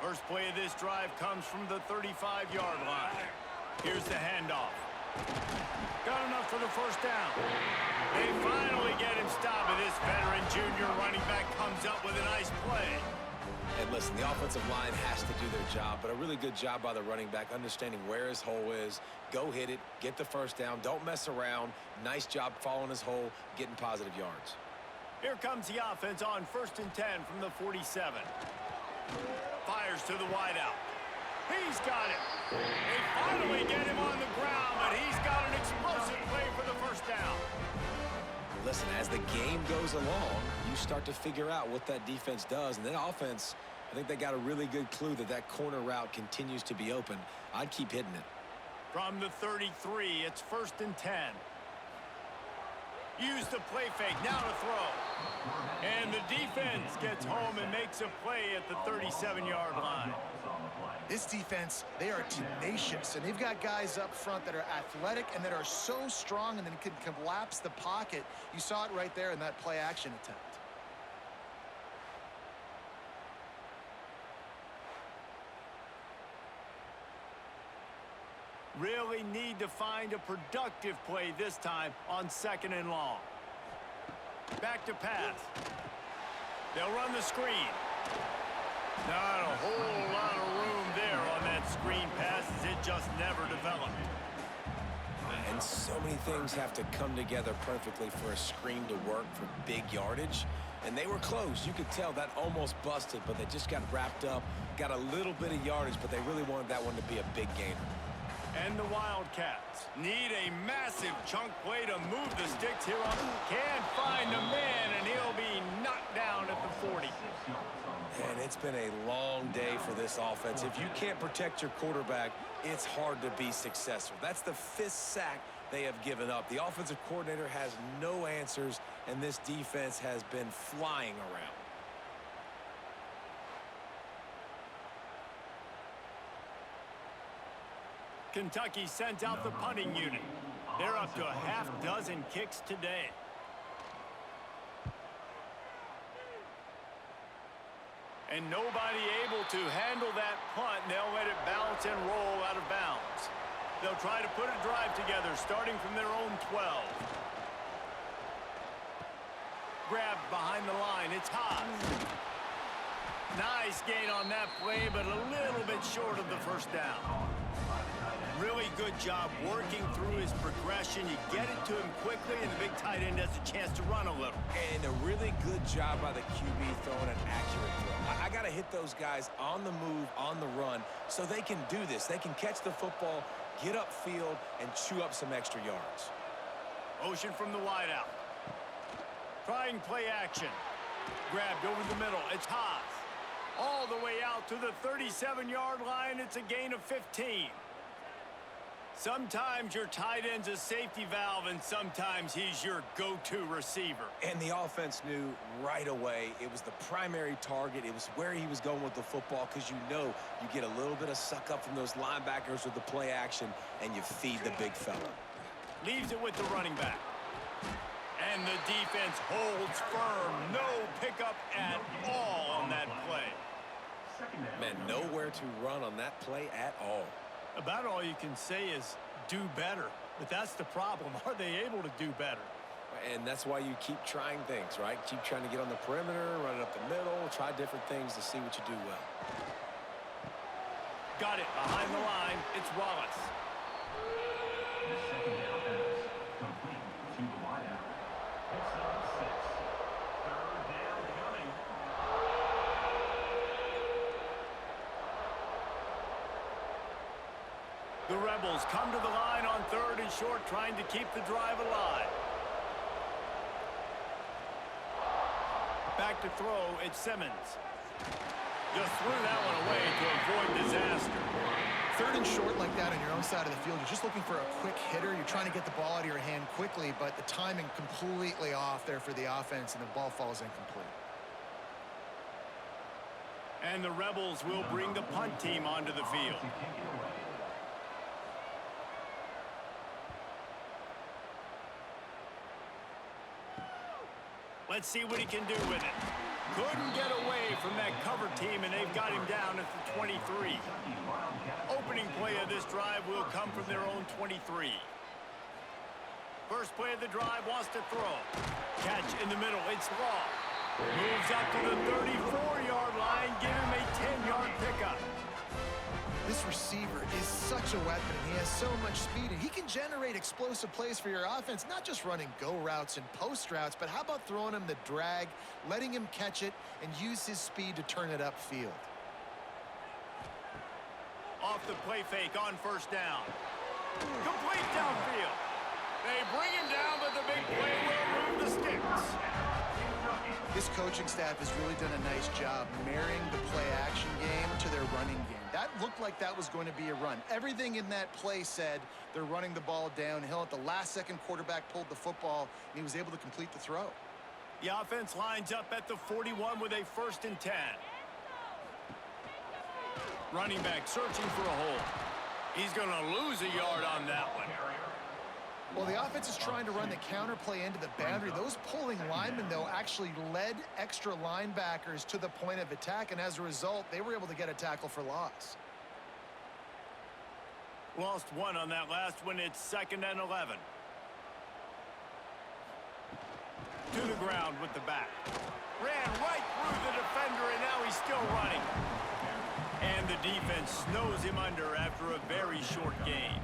First play of this drive comes from the 35-yard line. Here's the handoff. Got enough for the first down. They finally get him stopped, and this veteran junior running back comes up with a nice play. And listen, the offensive line has to do their job, but a really good job by the running back understanding where his hole is. Go hit it, get the first down, don't mess around. Nice job following his hole, getting positive yards. Here comes the offense on 1st and 10 from the 47. Fires to the wideout. He's got it. They finally get him on the ground, but he's got an explosive play for the first down. Listen, as the game goes along, you start to figure out what that defense does. And that offense, I think they got a really good clue that that corner route continues to be open. I'd keep hitting it. From the 33, it's 1st and 10. Use the play fake, now to throw. And the defense gets home and makes a play at the 37-yard line. This defense, they are tenacious, and they've got guys up front that are athletic and that are so strong and then can collapse the pocket. You saw it right there in that play-action attempt. Really need to find a productive play this time on 2nd and long. Back to pass. They'll run the screen. Not a whole lot of room there on that screen pass, as it just never developed. And so many things have to come together perfectly for a screen to work for big yardage. And they were close. You could tell that almost busted, but they just got wrapped up, got a little bit of yardage, but they really wanted that one to be a big gainer. And the Wildcats need a massive chunk play to move the sticks here on. Can't find a man, and he'll be knocked down at the 40. And it's been a long day for this offense. If you can't protect your quarterback, it's hard to be successful. That's the 5th sack they have given up. The offensive coordinator has no answers, and this defense has been flying around. Kentucky sent out the punting unit. They're up to a half dozen kicks today. And nobody able to handle that punt. They'll let it bounce and roll out of bounds. They'll try to put a drive together, starting from their own 12. Grabbed behind the line. It's Haas. Nice gain on that play, but a little bit short of the first down. Really good job working through his progression. You get it to him quickly, and the big tight end has a chance to run a little. And a really good job by the QB throwing an accurate throw. I got to hit those guys on the move, on the run, so they can do this. They can catch the football, get upfield, and chew up some extra yards. Motion from the wideout. Trying play action. Grabbed over the middle. It's Haas. All the way out to the 37-yard line. It's a gain of 15. Sometimes your tight end's a safety valve, and sometimes he's your go-to receiver. And the offense knew right away it was the primary target. It was where he was going with the football, because you know you get a little bit of suck up from those linebackers with the play action, and you feed the big fella. Leaves it with the running back. And the defense holds firm. No pickup at all on that play. Man, nowhere to run on that play at all. About all you can say is do better. But that's the problem. Are they able to do better? And that's why you keep trying things, right? Keep trying to get on the perimeter, run it up the middle, try different things to see what you do well. Got it behind the line. It's Wallace. The second down pass complete to the wideout. Picks up 6. Third down coming. The Rebels come to the line on 3rd and short, trying to keep the drive alive. Back to throw, it's Simmons. Just threw that one away to avoid disaster. 3rd and short like that on your own side of the field, you're just looking for a quick hitter. You're trying to get the ball out of your hand quickly, but the timing completely off there for the offense, and the ball falls incomplete. And the Rebels will bring the punt team onto the field. Let's see what he can do with it. Couldn't get away from that cover team, and they've got him down at the 23. Opening play of this drive will come from their own 23. First play of the drive, wants to throw. Catch in the middle, it's Law. Moves up to the 34-yard line, give him a 10-yard pickup. This receiver is such a weapon. He has so much speed, and he can generate explosive plays for your offense, not just running go routes and post routes, but how about throwing him the drag, letting him catch it, and use his speed to turn it upfield. Off the play fake on first down. Complete downfield. They bring him down, but the big play will move the sticks. This coaching staff has really done a nice job marrying the play-action game to their running game. That looked like that was going to be a run. Everything in that play said they're running the ball downhill. At the last second, quarterback pulled the football, and he was able to complete the throw. The offense lines up at the 41 with a 1st and 10. Running back searching for a hole. He's going to lose a yard on that one. Well, the offense is trying to run the counter play into the boundary. Those pulling linemen, though, actually led extra linebackers to the point of attack, and as a result, they were able to get a tackle for loss. Lost one on that last one. It's 2nd and 11. To the ground with the back. Ran right through the defender, and now he's still running. And the defense snows him under after a very short game.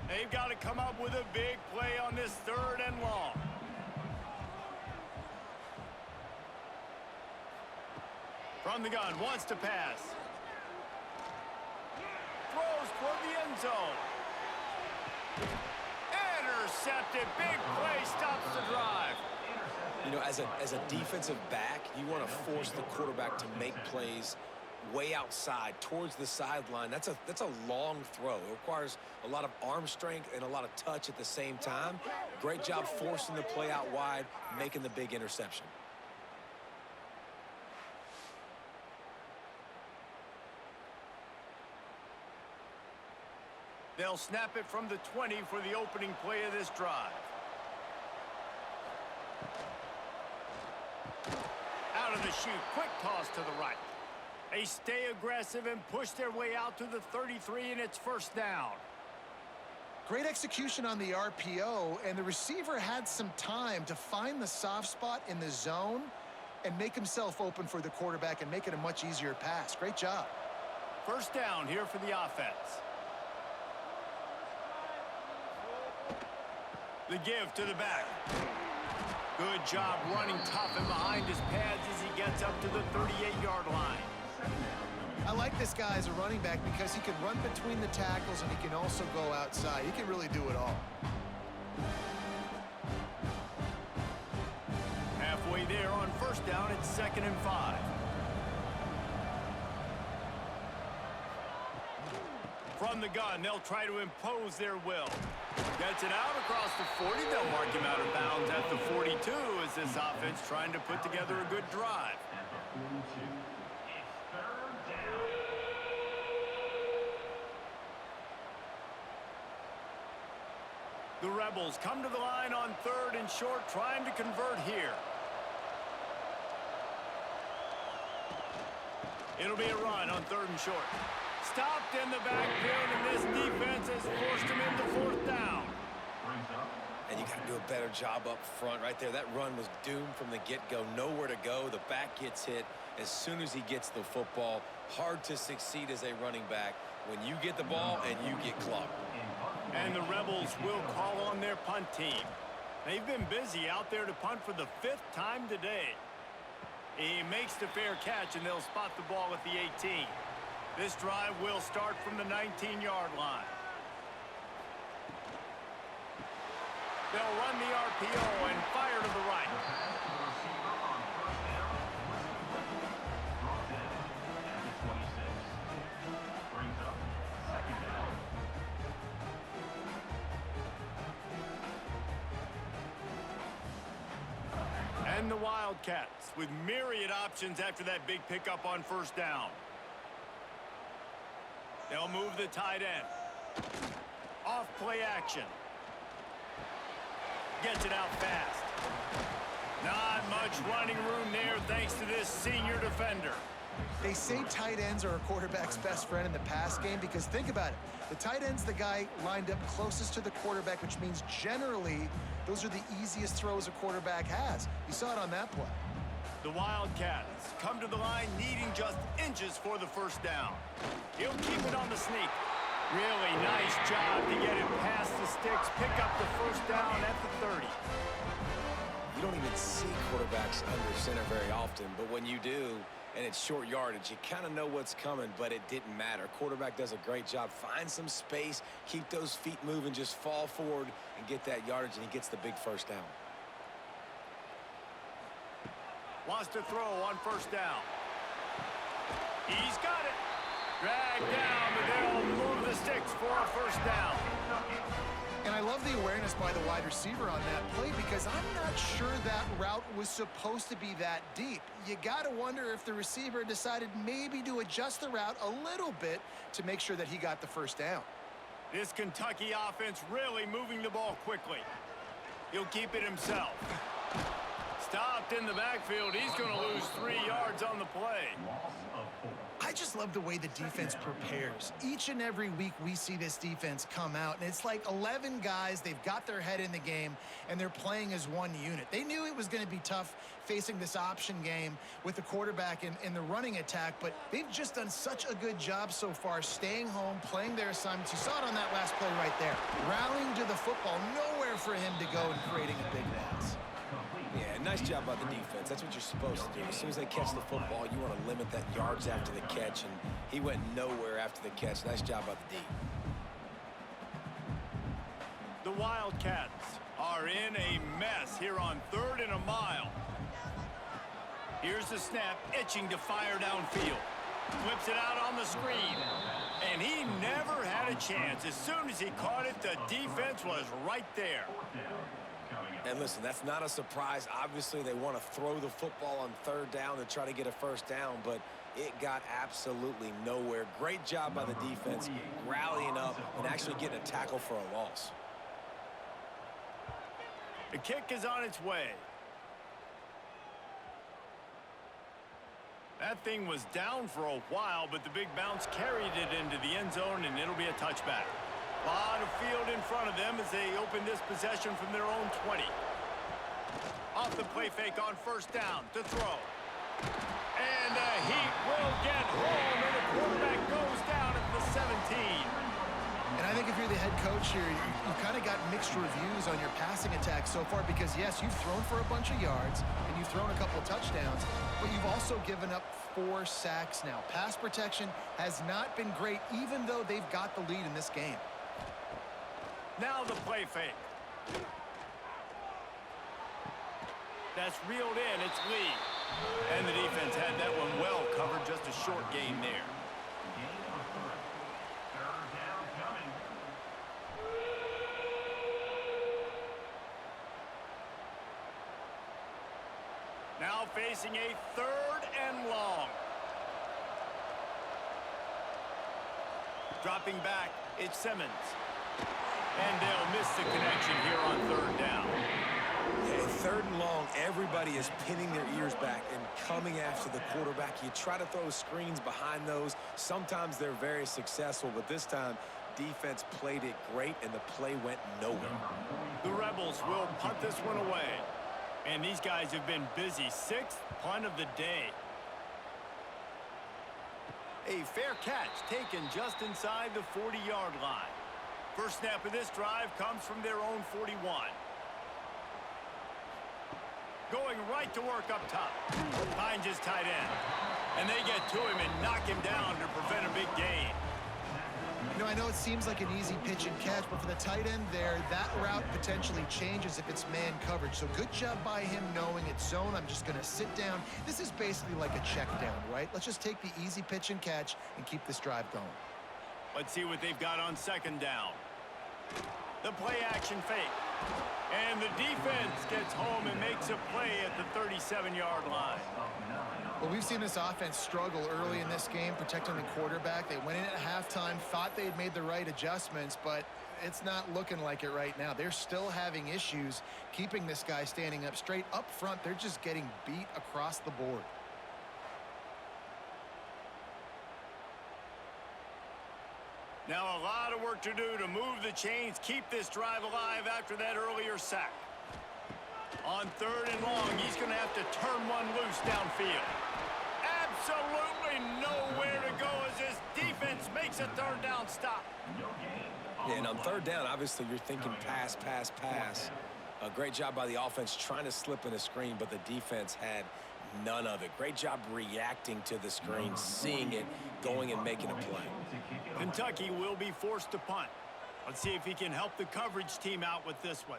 They've got to come up with a big play on this 3rd and long. From the gun, wants to pass. Throws toward the end zone. Intercepted. Big play stops the drive. You know, as a defensive back, you want to force the quarterback to make plays way outside towards the sideline. That's a long throw. It requires a lot of arm strength and a lot of touch at the same time. Great job forcing the play out wide, making the big interception. They'll snap it from the 20 for the opening play of this drive. Out of the chute, quick toss to the right. They stay aggressive and push their way out to the 33, and it's first down. Great execution on the RPO, and the receiver had some time to find the soft spot in the zone and make himself open for the quarterback and make it a much easier pass. Great job. First down here for the offense. The give to the back. Good job running tough and behind his pads as he gets up to the 38-yard line. I like this guy as a running back because he can run between the tackles and he can also go outside. He can really do it all. Halfway there on first down, it's 2nd and 5. From the gun, they'll try to impose their will. Gets it out across the 40. They'll mark him out of bounds at the 42 as this offense trying to put together a good drive. At the 42, it's 3rd down. The Rebels come to the line on 3rd and short, trying to convert here. It'll be a run on 3rd and short. Stopped in the backfield, and this defense has forced him into 4th down. And you got to do a better job up front right there. That run was doomed from the get-go. Nowhere to go. The back gets hit as soon as he gets the football. Hard to succeed as a running back when you get the ball and you get clocked. And the Rebels will call on their punt team. They've been busy out there to punt for the 5th time today. He makes the fair catch, and they'll spot the ball at the 18. This drive will start from the 19-yard line. They'll run the RPO and fire to the right. And the Wildcats with myriad options after that big pickup on first down. They'll move the tight end. Off play action. Gets it out fast. Not much running room there thanks to this senior defender. They say tight ends are a quarterback's best friend in the pass game because think about it. The tight end's the guy lined up closest to the quarterback, which means generally those are the easiest throws a quarterback has. You saw it on that play. The Wildcats come to the line needing just inches for the first down. He'll keep it on the sneak. Really nice job to get it past the sticks, pick up the first down at the 30. You don't even see quarterbacks under center very often, but when you do, and it's short yardage, you kind of know what's coming, but it didn't matter. Quarterback does a great job. Find some space, keep those feet moving, just fall forward and get that yardage, and he gets the big first down. Wants to throw on first down. He's got it. Dragged down, but they'll move the sticks for a first down. And I love the awareness by the wide receiver on that play because I'm not sure that route was supposed to be that deep. You got to wonder if the receiver decided maybe to adjust the route a little bit to make sure that he got the first down. This Kentucky offense really moving the ball quickly. He'll keep it himself. Stopped in the backfield. He's going to lose 3 yards on the play. I just love the way the defense prepares. Each and every week we see this defense come out, and it's like 11 guys. They've got their head in the game, and they're playing as one unit. They knew it was going to be tough facing this option game with the quarterback in the running attack, but they've just done such a good job so far staying home, playing their assignments. You saw it on that last play right there. Rallying to the football, nowhere for him to go and creating a big pass. Yeah, nice job by the defense. That's what you're supposed to do. As soon as they catch the football, you want to limit that yards after the catch, and he went nowhere after the catch. Nice job by the D. The Wildcats are in a mess here on 3rd and a mile. Here's the snap, itching to fire downfield. Flips it out on the screen. And he never had a chance. As soon as he caught it, the defense was right there. coming up. And listen, that's not a surprise. Obviously, they want to throw the football on third down to try to get a first down, but it got absolutely nowhere. Great job by the defense rallying up and actually getting a tackle for a loss. The kick is on its way. That thing was down for a while, but the big bounce carried it into the end zone, and it'll be a touchback. A lot of field in front of them as they open this possession from their own 20. Off the play fake on first down to throw. And the Heat will get home, and the quarterback goes down at the 17. And I think if you're the head coach here, you've kind of got mixed reviews on your passing attack so far because, yes, you've thrown for a bunch of yards and you've thrown a couple touchdowns, but you've also given up 4 sacks now. Pass protection has not been great, even though they've got the lead in this game. Now the play fake. That's reeled in. It's Lee. And the defense had that one well covered. Just a short gain there. Gain of 3. Third down coming. Now facing a 3rd and long. Dropping back, it's Simmons. And they'll miss the connection here on 3rd down. Yeah, 3rd and long, everybody is pinning their ears back and coming after the quarterback. You try to throw screens behind those. Sometimes they're very successful, but this time, defense played it great, and the play went nowhere. The Rebels will punt this one away. And these guys have been busy. 6th punt of the day. A fair catch taken just inside the 40-yard line. First snap of this drive comes from their own 41. Going right to work up top. Finds his tight end. And they get to him and knock him down to prevent a big gain. You know, I know it seems like an easy pitch and catch, but for the tight end there, that route potentially changes if it's man coverage. So good job by him knowing it's zone. I'm just going to sit down. This is basically like a check down, right? Let's just take the easy pitch and catch and keep this drive going. Let's see what they've got on 2nd down. The play action fake. And the defense gets home and makes a play at the 37-yard line. Well, we've seen this offense struggle early in this game, protecting the quarterback. They went in at halftime, thought they had made the right adjustments, but it's not looking like it right now. They're still having issues keeping this guy standing up straight. Up front, they're just getting beat across the board. Now a lot of work to do to move the chains, keep this drive alive after that earlier sack. On 3rd and long, he's going to have to turn one loose downfield. Absolutely nowhere to go as this defense makes a 3rd down stop. Yeah, and on 3rd down, obviously you're thinking pass, pass, pass. A great job by the offense trying to slip in a screen, but the defense had none of it. Great job reacting to the screen, seeing it, going and making a play. Kentucky will be forced to punt. Let's see if he can help the coverage team out with this one.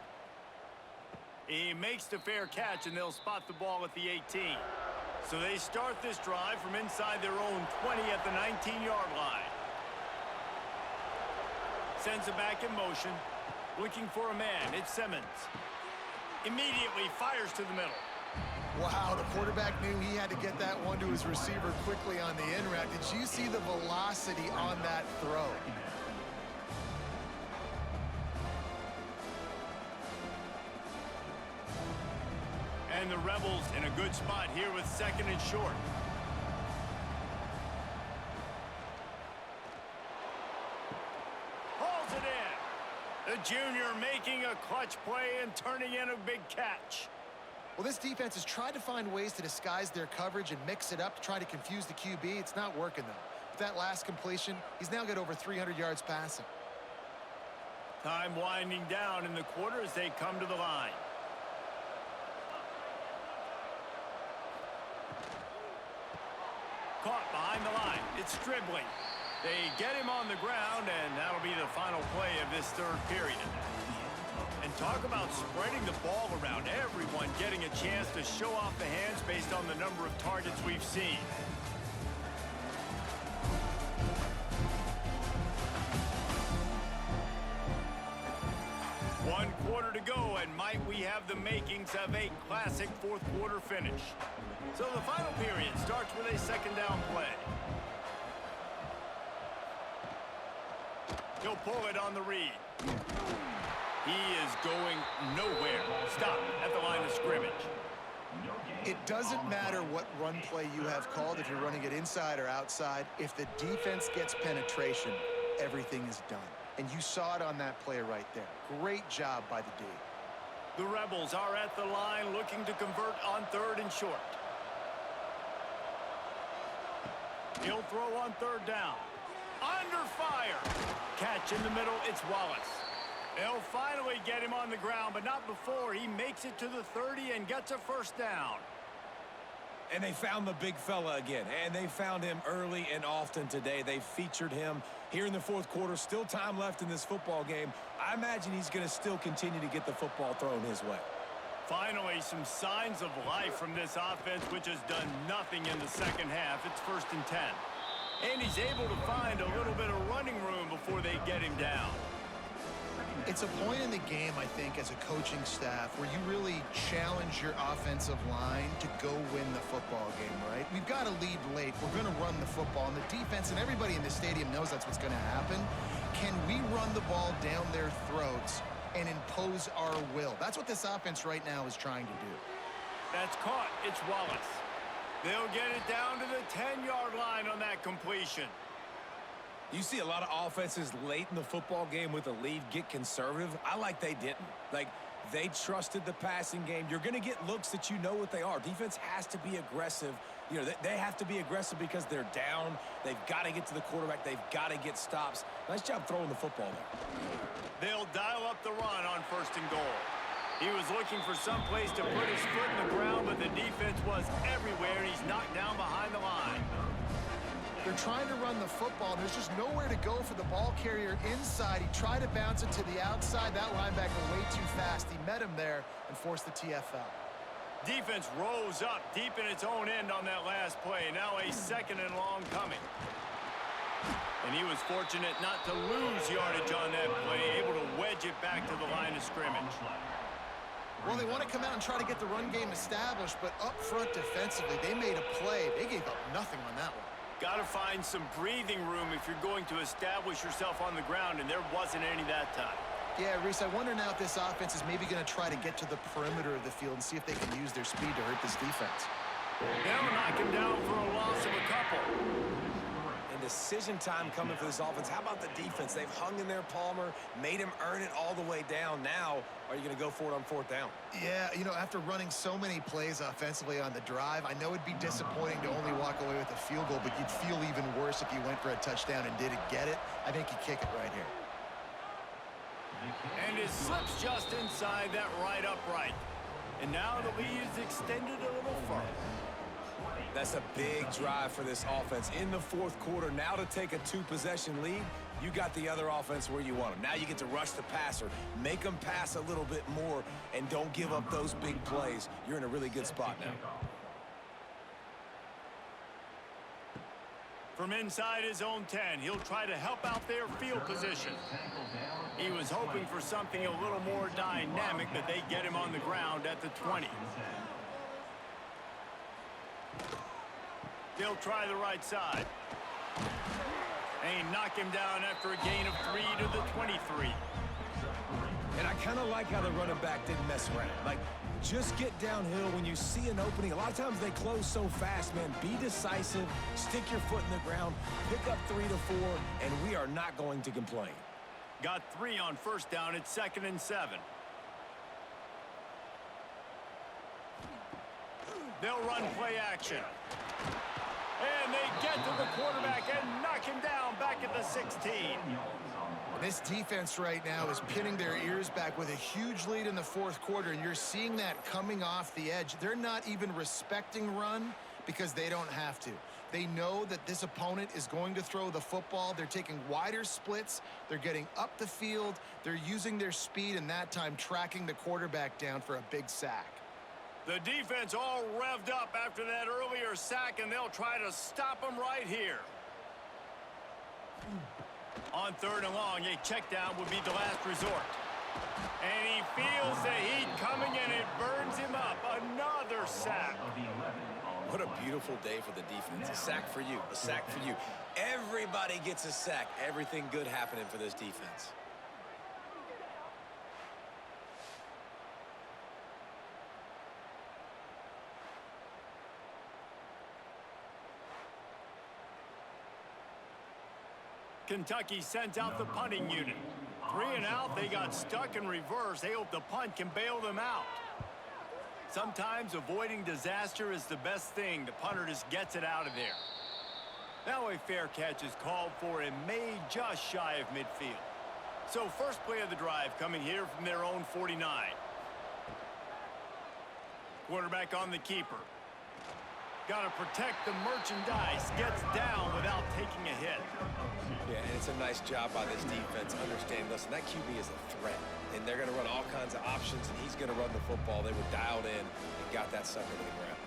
He makes the fair catch, and they'll spot the ball at the 18. So they start this drive from inside their own 20 at the 19-yard line. Sends it back in motion. Looking for a man. It's Simmons. Immediately fires to the middle. Wow, the quarterback knew he had to get that one to his receiver quickly on the in route. Did you see the velocity on that throw? And the Rebels in a good spot here with 2nd and short. Hauls it in. The junior making a clutch play and turning in a big catch. Well, this defense has tried to find ways to disguise their coverage and mix it up to try to confuse the QB. It's not working, though. With that last completion, he's now got over 300 yards passing. Time winding down in the quarter as they come to the line. Caught behind the line. It's dribbling. They get him on the ground, and that'll be the final play of this 3rd period. And talk about spreading the ball around. Everyone getting a chance to show off the hands based on the number of targets we've seen. One quarter to go, and Mike tonight, we have the makings of a classic fourth quarter finish. So the final period starts with a second down play. He'll pull it on the read. He is going nowhere. Stop at the line of scrimmage. It doesn't matter what run play you have called, if you're running it inside or outside. If the defense gets penetration, everything is done. And you saw it on that play right there. Great job by the D. The Rebels are at the line looking to convert on 3rd and short. He'll throw on 3rd down. Under fire. Catch in the middle, it's Wallace. They'll finally get him on the ground, but not before he makes it to the 30 and gets a first down. And they found the big fella again, and they found him early and often today. They featured him here in the fourth quarter. Still time left in this football game. I imagine he's going to still continue to get the football thrown his way. Finally, some signs of life from this offense, which has done nothing in the second half. It's 1st and 10. And he's able to find a little bit of running room before they get him down. It's a point in the game, I think, as a coaching staff where you really challenge your offensive line to go win the football game, right? We've got to lead late. We're going to run the football. And the defense and everybody in the stadium knows that's what's going to happen. Can we run the ball down their throats and impose our will? That's what this offense right now is trying to do. That's caught. It's Wallace. They'll get it down to the 10-yard line on that completion. You see a lot of offenses late in the football game with a lead get conservative. I like they didn't. Like, they trusted the passing game. You're going to get looks that you know what they are. Defense has to be aggressive. You know, they have to be aggressive because they're down. They've got to get to the quarterback. They've got to get stops. Nice job throwing the football there. They'll dial up the run on 1st and goal. He was looking for some place to put his foot in the ground, but the defense was everywhere, and he's knocked down behind the line. They're trying to run the football. There's just nowhere to go for the ball carrier inside. He tried to bounce it to the outside. That linebacker way too fast. He met him there and forced the TFL. Defense rose up deep in its own end on that last play. Now a 2nd and long coming. And he was fortunate not to lose yardage on that play, able to wedge it back to the line of scrimmage. Well, they want to come out and try to get the run game established, but up front defensively, they made a play. They gave up nothing on that one. Got to find some breathing room if you're going to establish yourself on the ground, and there wasn't any that time. Yeah, Reese, I wonder now if this offense is maybe going to try to get to the perimeter of the field and see if they can use their speed to hurt this defense. They'll knock him down for a loss of a couple. And decision time coming for this offense. How about the defense? They've hung in there, Palmer, made him earn it all the way down. Now, are you going to go for it on 4th down? Yeah, you know, after running so many plays offensively on the drive, I know it'd be disappointing to only walk away with a field goal, but you'd feel even worse if you went for a touchdown and didn't get it. I think you kick it right here. And it slips just inside that right upright. And now the lead is extended a little further. That's a big drive for this offense in the fourth quarter. Now to take a 2-possession lead, you got the other offense where you want them. Now you get to rush the passer, make them pass a little bit more, and don't give up those big plays. You're in a really good spot now. From inside his own 10, he'll try to help out their field position. He was hoping for something a little more dynamic, but they get him on the ground at the 20. They'll try the right side. And knock him down after a gain of 3 to the 23. And I kind of like how the running back didn't mess around. Like, just get downhill when you see an opening. A lot of times they close so fast, man. Be decisive, stick your foot in the ground, pick up 3 to 4, and we are not going to complain. Got 3 on 1st down. It's 2nd and 7. They'll run play action. And they get to the quarterback and knock him down back at the 16. This defense right now is pinning their ears back with a huge lead in the fourth quarter, and you're seeing that coming off the edge. They're not even respecting run because they don't have to. They know that this opponent is going to throw the football. They're taking wider splits. They're getting up the field. They're using their speed, and that time tracking the quarterback down for a big sack. The defense all revved up after that earlier sack, and they'll try to stop him right here. On 3rd and long, a check down would be the last resort. And he feels the heat coming, and it burns him up. Another sack. What a beautiful day for the defense. A sack for you. A sack for you. Everybody gets a sack. Everything good happening for this defense. Kentucky sent out the punting unit. 3 and out, they got stuck in reverse. They hope the punt can bail them out. Sometimes avoiding disaster is the best thing. The punter just gets it out of there. Now a fair catch is called for and made just shy of midfield. So first play of the drive coming here from their own 49. Quarterback on the keeper. Got to protect the merchandise. Gets down without taking a hit. Yeah, and it's a nice job by this defense. Understand, listen, that QB is a threat. And they're going to run all kinds of options, and he's going to run the football. They were dialed in and got that sucker to the ground.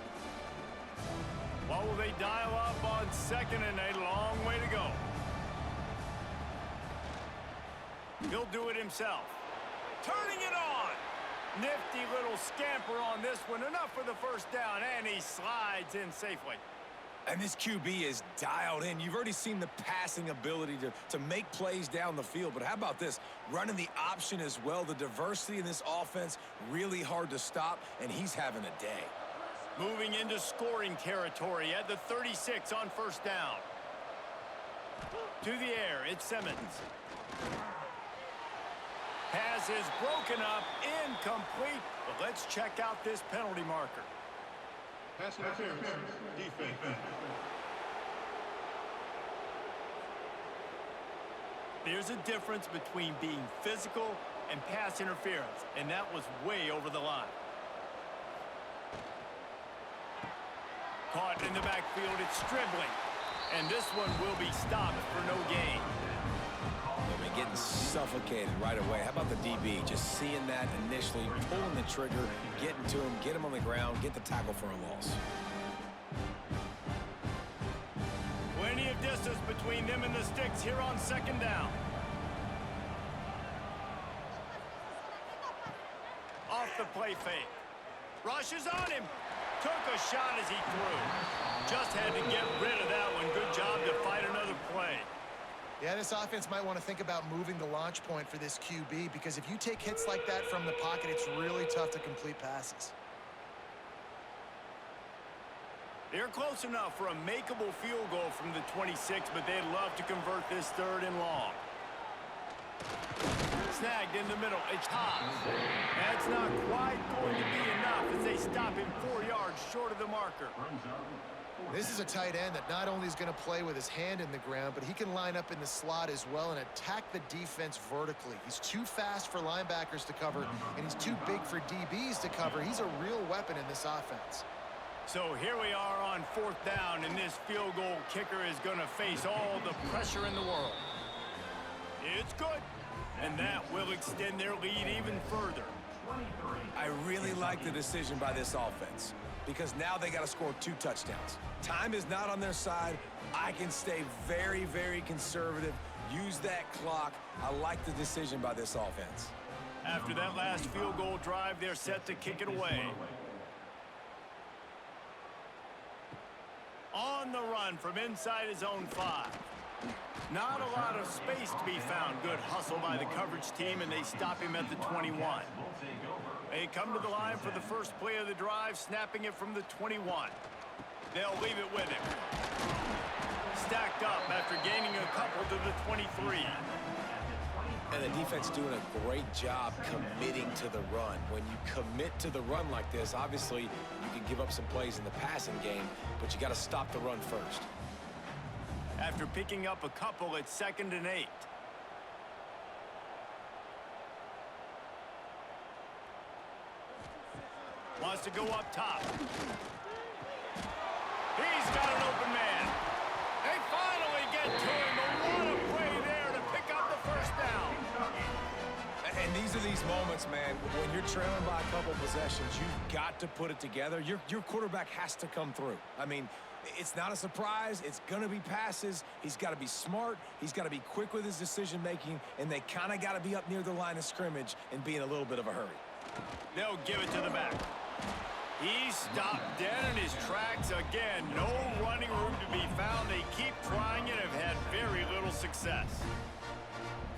What will they dial up on 2nd and a long way to go? He'll do it himself. Turning it on. Nifty little scamper on this one. Enough for the first down, and he slides in safely. And this QB is dialed in. You've already seen the passing ability to make plays down the field. But how about this? Running the option as well. The diversity in this offense, really hard to stop, and he's having a day. Moving into scoring territory at the 36 on first down. To the air, it's Simmons. Pass is broken up, incomplete. But let's check out this penalty marker. Pass interference, defense. There's a difference between being physical and pass interference, and that was way over the line. Caught in the backfield, it's dribbling. And this one will be stopped for no gain. I mean, getting suffocated right away. How about the DB? Just seeing that initially, pulling the trigger, getting to him, get him on the ground, get the tackle for a loss. Plenty of distance between them and the sticks here on 2nd down. Off the play fake. Rushes on him. Took a shot as he threw. Just had to get rid of that one. Good job to fight another play. Yeah, this offense might want to think about moving the launch point for this QB, because if you take hits like that from the pocket, it's really tough to complete passes. They're close enough for a makeable field goal from the 26, but they'd love to convert this 3rd and long. Snagged in the middle. It's hot. That's not quite going to be enough as they stop him 4 yards short of the marker. This is a tight end that not only is going to play with his hand in the ground, but he can line up in the slot as well and attack the defense vertically. He's too fast for linebackers to cover, and he's too big for DBs to cover. He's a real weapon in this offense. So here we are on 4th down, and this field goal kicker is going to face all the pressure in the world. It's good, and that will extend their lead even further. I really like the decision by this offense, because now they got to score 2 touchdowns. Time is not on their side. I can stay very, very conservative, use that clock. I like the decision by this offense. After that last field goal drive, they're set to kick it away. On the run from inside his own 5. Not a lot of space to be found. Good hustle by the coverage team, and they stop him at the 21. They come to the line for the first play of the drive, snapping it from the 21. They'll leave it with him. Stacked up after gaining a couple to the 23. And the defense doing a great job committing to the run. When you commit to the run like this, obviously you can give up some plays in the passing game, but you got to stop the run first. After picking up a couple at 2nd and 8. Wants to go up top. He's got an open man. They finally get to him. But what a play there to pick up the first down. And these are these moments, man, when you're trailing by a couple possessions, you've got to put it together. Your quarterback has to come through. I mean, It's not a surprise. It's going to be passes. He's got to be smart. He's got to be quick with his decision-making, and they kind of got to be up near the line of scrimmage and be in a little bit of a hurry. They'll give it to the back. He stopped dead in his tracks again. No running room to be found. They keep trying and have had very little success.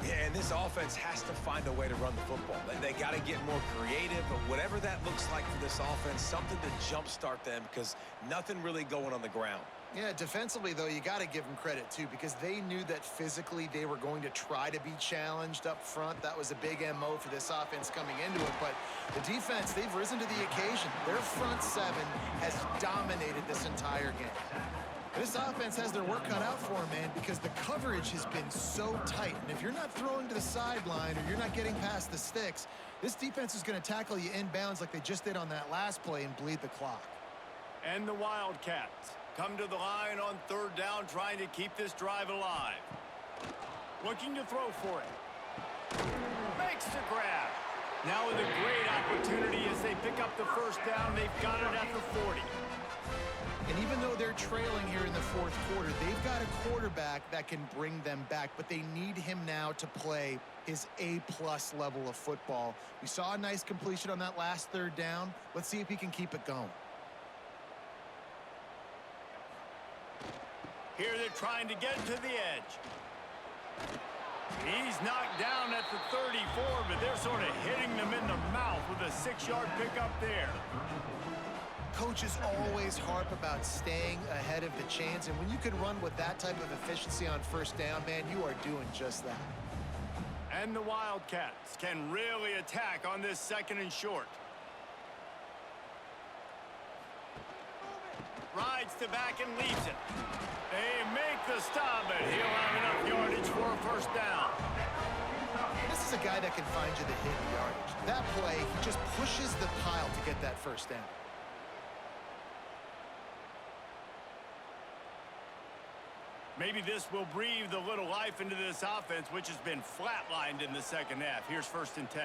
Yeah, and this offense has to find a way to run the football. They got to get more creative, but whatever that looks like for this offense, something to jumpstart them because nothing really going on the ground. Yeah, defensively, though, you got to give them credit, too, because they knew that physically they were going to try to be challenged up front. That was a big MO for this offense coming into it. But the defense, they've risen to the occasion. Their front seven has dominated this entire game. This offense has their work cut out for them, man, because the coverage has been so tight. And if you're not throwing to the sideline or you're not getting past the sticks, this defense is going to tackle you inbounds like they just did on that last play and bleed the clock. And the Wildcats come to the line on third down, trying to keep this drive alive. Looking to throw for it. Makes the grab. Now with a great opportunity as they pick up the first down. They've got it at the 40. And even though they're trailing here in the fourth quarter, they've got a quarterback that can bring them back, but they need him now to play his A-plus level of football. We saw a nice completion on that last third down. Let's see if he can keep it going. Here they're trying to get to the edge. He's knocked down at the 34, but they're sort of hitting them in the mouth with a 6-yard pickup there. Coaches always harp about staying ahead of the chains, and when you can run with that type of efficiency on first down, man, you are doing just that. And the Wildcats can really attack on this second and short. Rides to back and leaves it. They make the stop, but he'll have enough yardage for a first down. This is a guy that can find you the hidden yardage. That play, he just pushes the pile to get that first down. Maybe this will breathe a little life into this offense, which has been flatlined in the second half. Here's 1st and 10.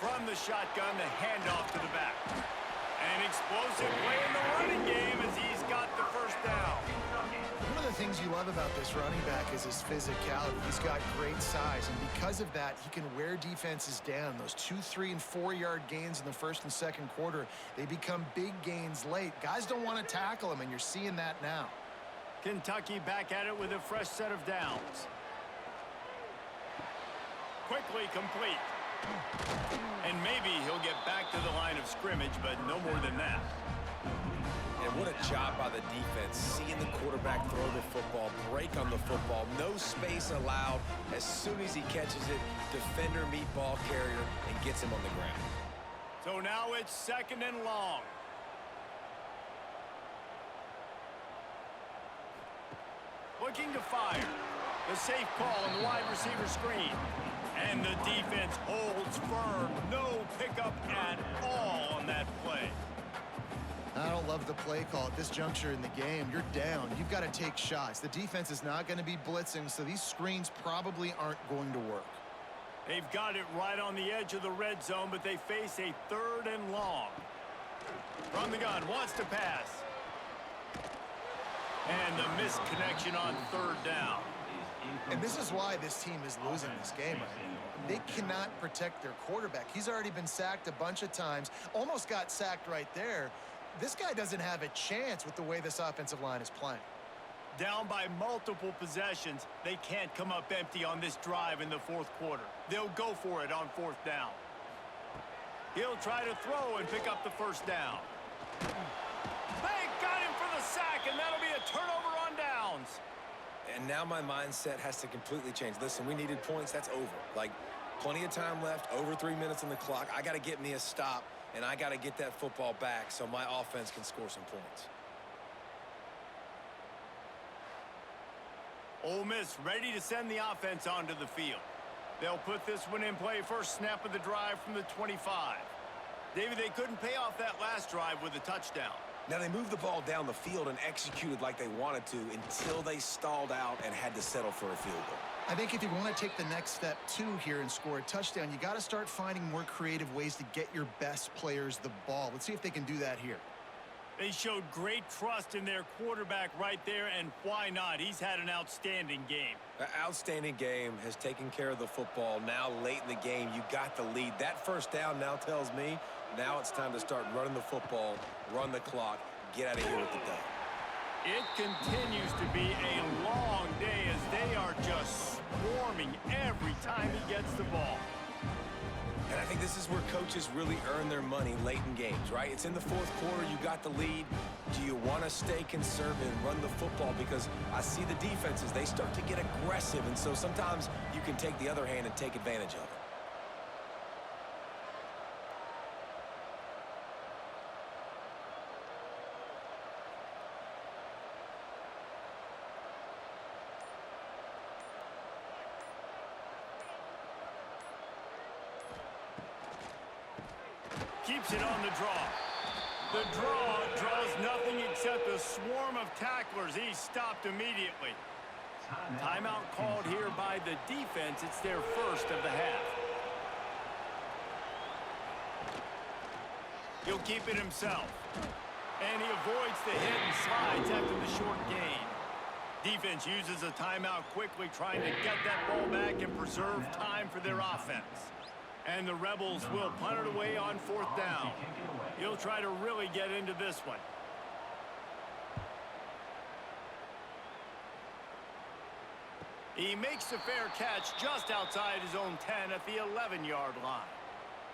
From the shotgun, the handoff to the back. An explosive play in the running game as he's got the first down. One of the things you love about this running back is his physicality. He's got great size, and because of that, he can wear defenses down. Those 2-, 3-, and 4-yard gains in the first and second quarter, they become big gains late. Guys don't want to tackle him, and you're seeing that now. Kentucky back at it with a fresh set of downs. Quickly complete. And maybe he'll get back to the line of scrimmage, but no more than that. And what a job by the defense, seeing the quarterback throw the football, break on the football, no space allowed. As soon as he catches it, defender meet ball carrier and gets him on the ground. So now it's 2nd and long. Looking to fire. The safe call on the wide receiver screen. And the defense holds firm. No pickup at all on that play. I don't love the play call at this juncture in the game. You're down. You've got to take shots. The defense is not going to be blitzing, so these screens probably aren't going to work. They've got it right on the edge of the red zone, but they face a 3rd and long. From the gun, wants to pass. And the missed connection on 3rd down. And this is why this team is losing this game right now. They cannot protect their quarterback. He's already been sacked a bunch of times, almost got sacked right there. This guy doesn't have a chance with the way this offensive line is playing. Down by multiple possessions, they can't come up empty on this drive in the 4th quarter. They'll go for it on 4th down. He'll try to throw and pick up the first down. They got him for the sack, and that'll be a turnover on downs. And now my mindset has to completely change. Listen, we needed points. That's over. Like, plenty of time left, over 3 minutes on the clock. I got to get me a stop, and I got to get that football back so my offense can score some points. Ole Miss ready to send the offense onto the field. They'll put this one in play first snap of the drive from the 25. David, they couldn't pay off that last drive with a touchdown. Now, they moved the ball down the field and executed like they wanted to until they stalled out and had to settle for a field goal. I think if you want to take the next step, too, here and score a touchdown, you got to start finding more creative ways to get your best players the ball. Let's see if they can do that here. They showed great trust in their quarterback right there, and why not? He's had an outstanding game. An outstanding game, has taken care of the football. Now late in the game, you got the lead. That first down now tells me now it's time to start running the football, run the clock, get out of here with the dub. It continues to be a long day as they are just swarming every time he gets the ball. And I think this is where coaches really earn their money late in games, right? It's in the fourth quarter. You got the lead. Do you want to stay conservative and run the football? Because I see the defenses, they start to get aggressive. And so sometimes you can take the other hand and take advantage of it. Keeps it on the draw. The draw draws nothing except a swarm of tacklers. He's stopped immediately. Timeout called here by the defense. It's their first of the half. He'll keep it himself. And he avoids the hit and slides after the short gain. Defense uses a timeout quickly, trying to get that ball back and preserve time for their offense. And the Rebels will punt it away on fourth down. He'll try to really get into this one. He makes the fair catch just outside his own 10 at the 11-yard line.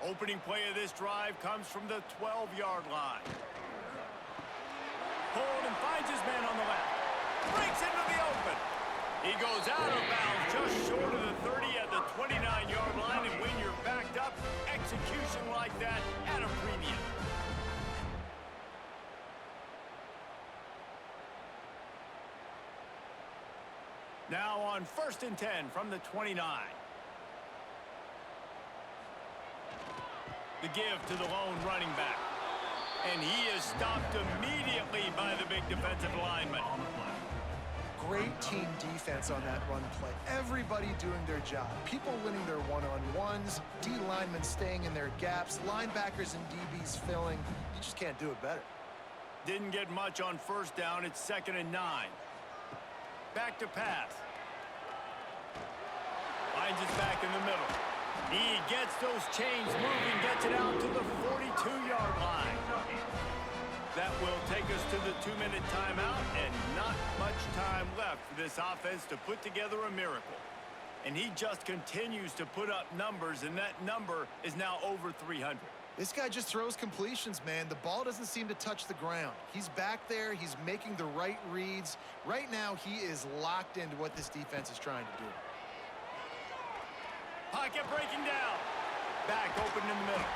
Opening play of this drive comes from the 12-yard line. Hold and finds his man on the left. Breaks into the open. He goes out of bounds just short of the 30 at the 29-yard line, and when you're backed up, execution like that at a premium. Now on 1st and 10 from the 29. The give to the lone running back. And he is stopped immediately by the big defensive lineman. Great team defense on that run play. Everybody doing their job. People winning their one-on-ones, D linemen staying in their gaps, linebackers and DBs filling. You just can't do it better. Didn't get much on first down. It's 2nd and 9. Back to pass. Finds it back in the middle. He gets those chains moving, gets it out to the 42-yard line. That will take us to the 2-minute timeout, and not much time left for this offense to put together a miracle. And he just continues to put up numbers, and that number is now over 300. This guy just throws completions, man. The ball doesn't seem to touch the ground. He's back there. He's making the right reads. Right now, he is locked into what this defense is trying to do. Pocket breaking down. Back open in the middle.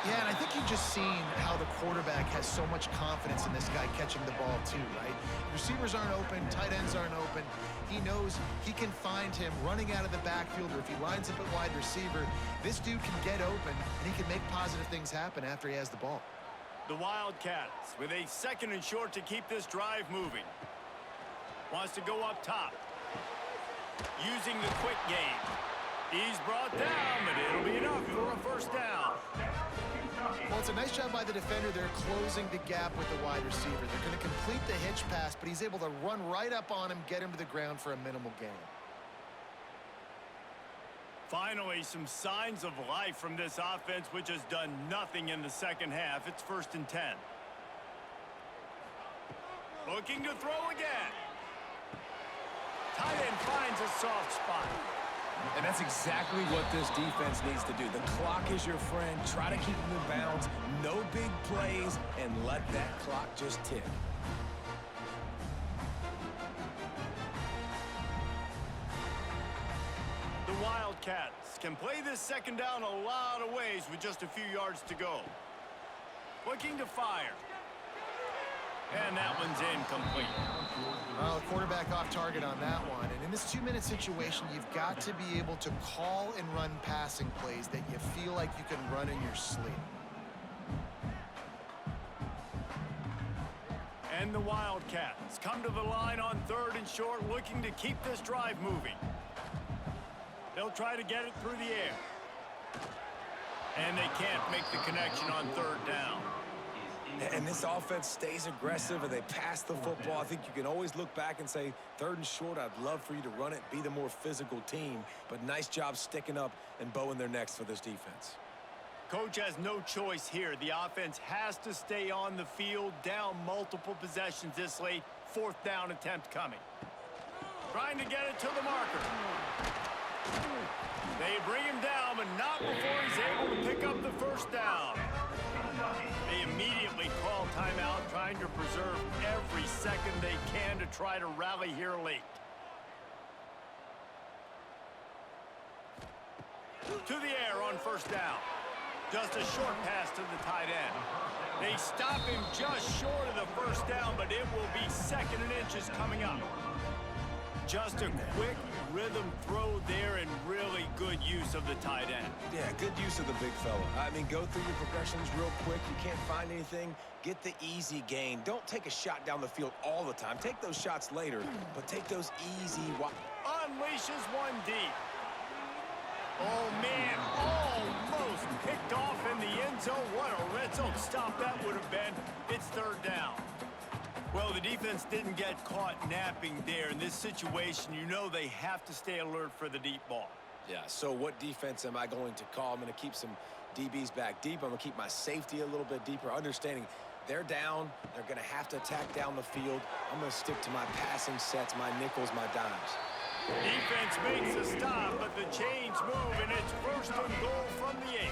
Yeah, and I think you've just seen how the quarterback has so much confidence in this guy catching the ball too, right? Receivers aren't open, tight ends aren't open. He knows he can find him running out of the backfield, or if he lines up at wide receiver, this dude can get open, and he can make positive things happen after he has the ball. The Wildcats with a 2nd and short to keep this drive moving. Wants to go up top. Using the quick game. He's brought down, but it'll be enough for a first down. Well, it's a nice job by the defender. They're closing the gap with the wide receiver. They're going to complete the hitch pass, but he's able to run right up on him, get him to the ground for a minimal gain. Finally, some signs of life from this offense, which has done nothing in the second half. It's 1st and 10. Looking to throw again. Tight end finds a soft spot. And that's exactly what this defense needs to do. The clock is your friend. Try to keep them in bounds. No big plays, and let that clock just tick. The Wildcats can play this second down a lot of ways with just a few yards to go. Looking to fire. And that one's incomplete. Well, the quarterback off target on that one. And in this 2-minute situation, you've got to be able to call and run passing plays that you feel like you can run in your sleep. And the Wildcats come to the line on 3rd and short, looking to keep this drive moving. They'll try to get it through the air. And they can't make the connection on 3rd down. And this offense stays aggressive and they pass the football. I think you can always look back and say, 3rd and short, I'd love for you to run it, be the more physical team. But nice job sticking up and bowing their necks for this defense. Coach has no choice here. The offense has to stay on the field, down multiple possessions this late. 4th down attempt coming. Trying to get it to the marker. They bring him down, but not before he's able to pick up the 1st down. They immediately call timeout, trying to preserve every second they can to try to rally here late. To the air on 1st down. Just a short pass to the tight end. They stop him just short of the 1st down, but it will be 2nd and inches coming up. Just a quick rhythm throw there and really good use of the tight end. Yeah, good use of the big fella. I mean, go through your progressions real quick. You can't find anything. Get the easy gain. Don't take a shot down the field all the time. Take those shots later, but take those easy. Unleashes one deep. Oh, man, almost picked off in the end zone. What a red zone stop that would have been. It's 3rd down. Well, the defense didn't get caught napping there. In this situation, you know they have to stay alert for the deep ball. Yeah, so what defense am I going to call? I'm going to keep some DBs back deep. I'm going to keep my safety a little bit deeper, understanding they're down. They're going to have to attack down the field. I'm going to stick to my passing sets, my nickels, my dimes. Defense makes a stop, but the chains move, and it's 1st and goal from the 8.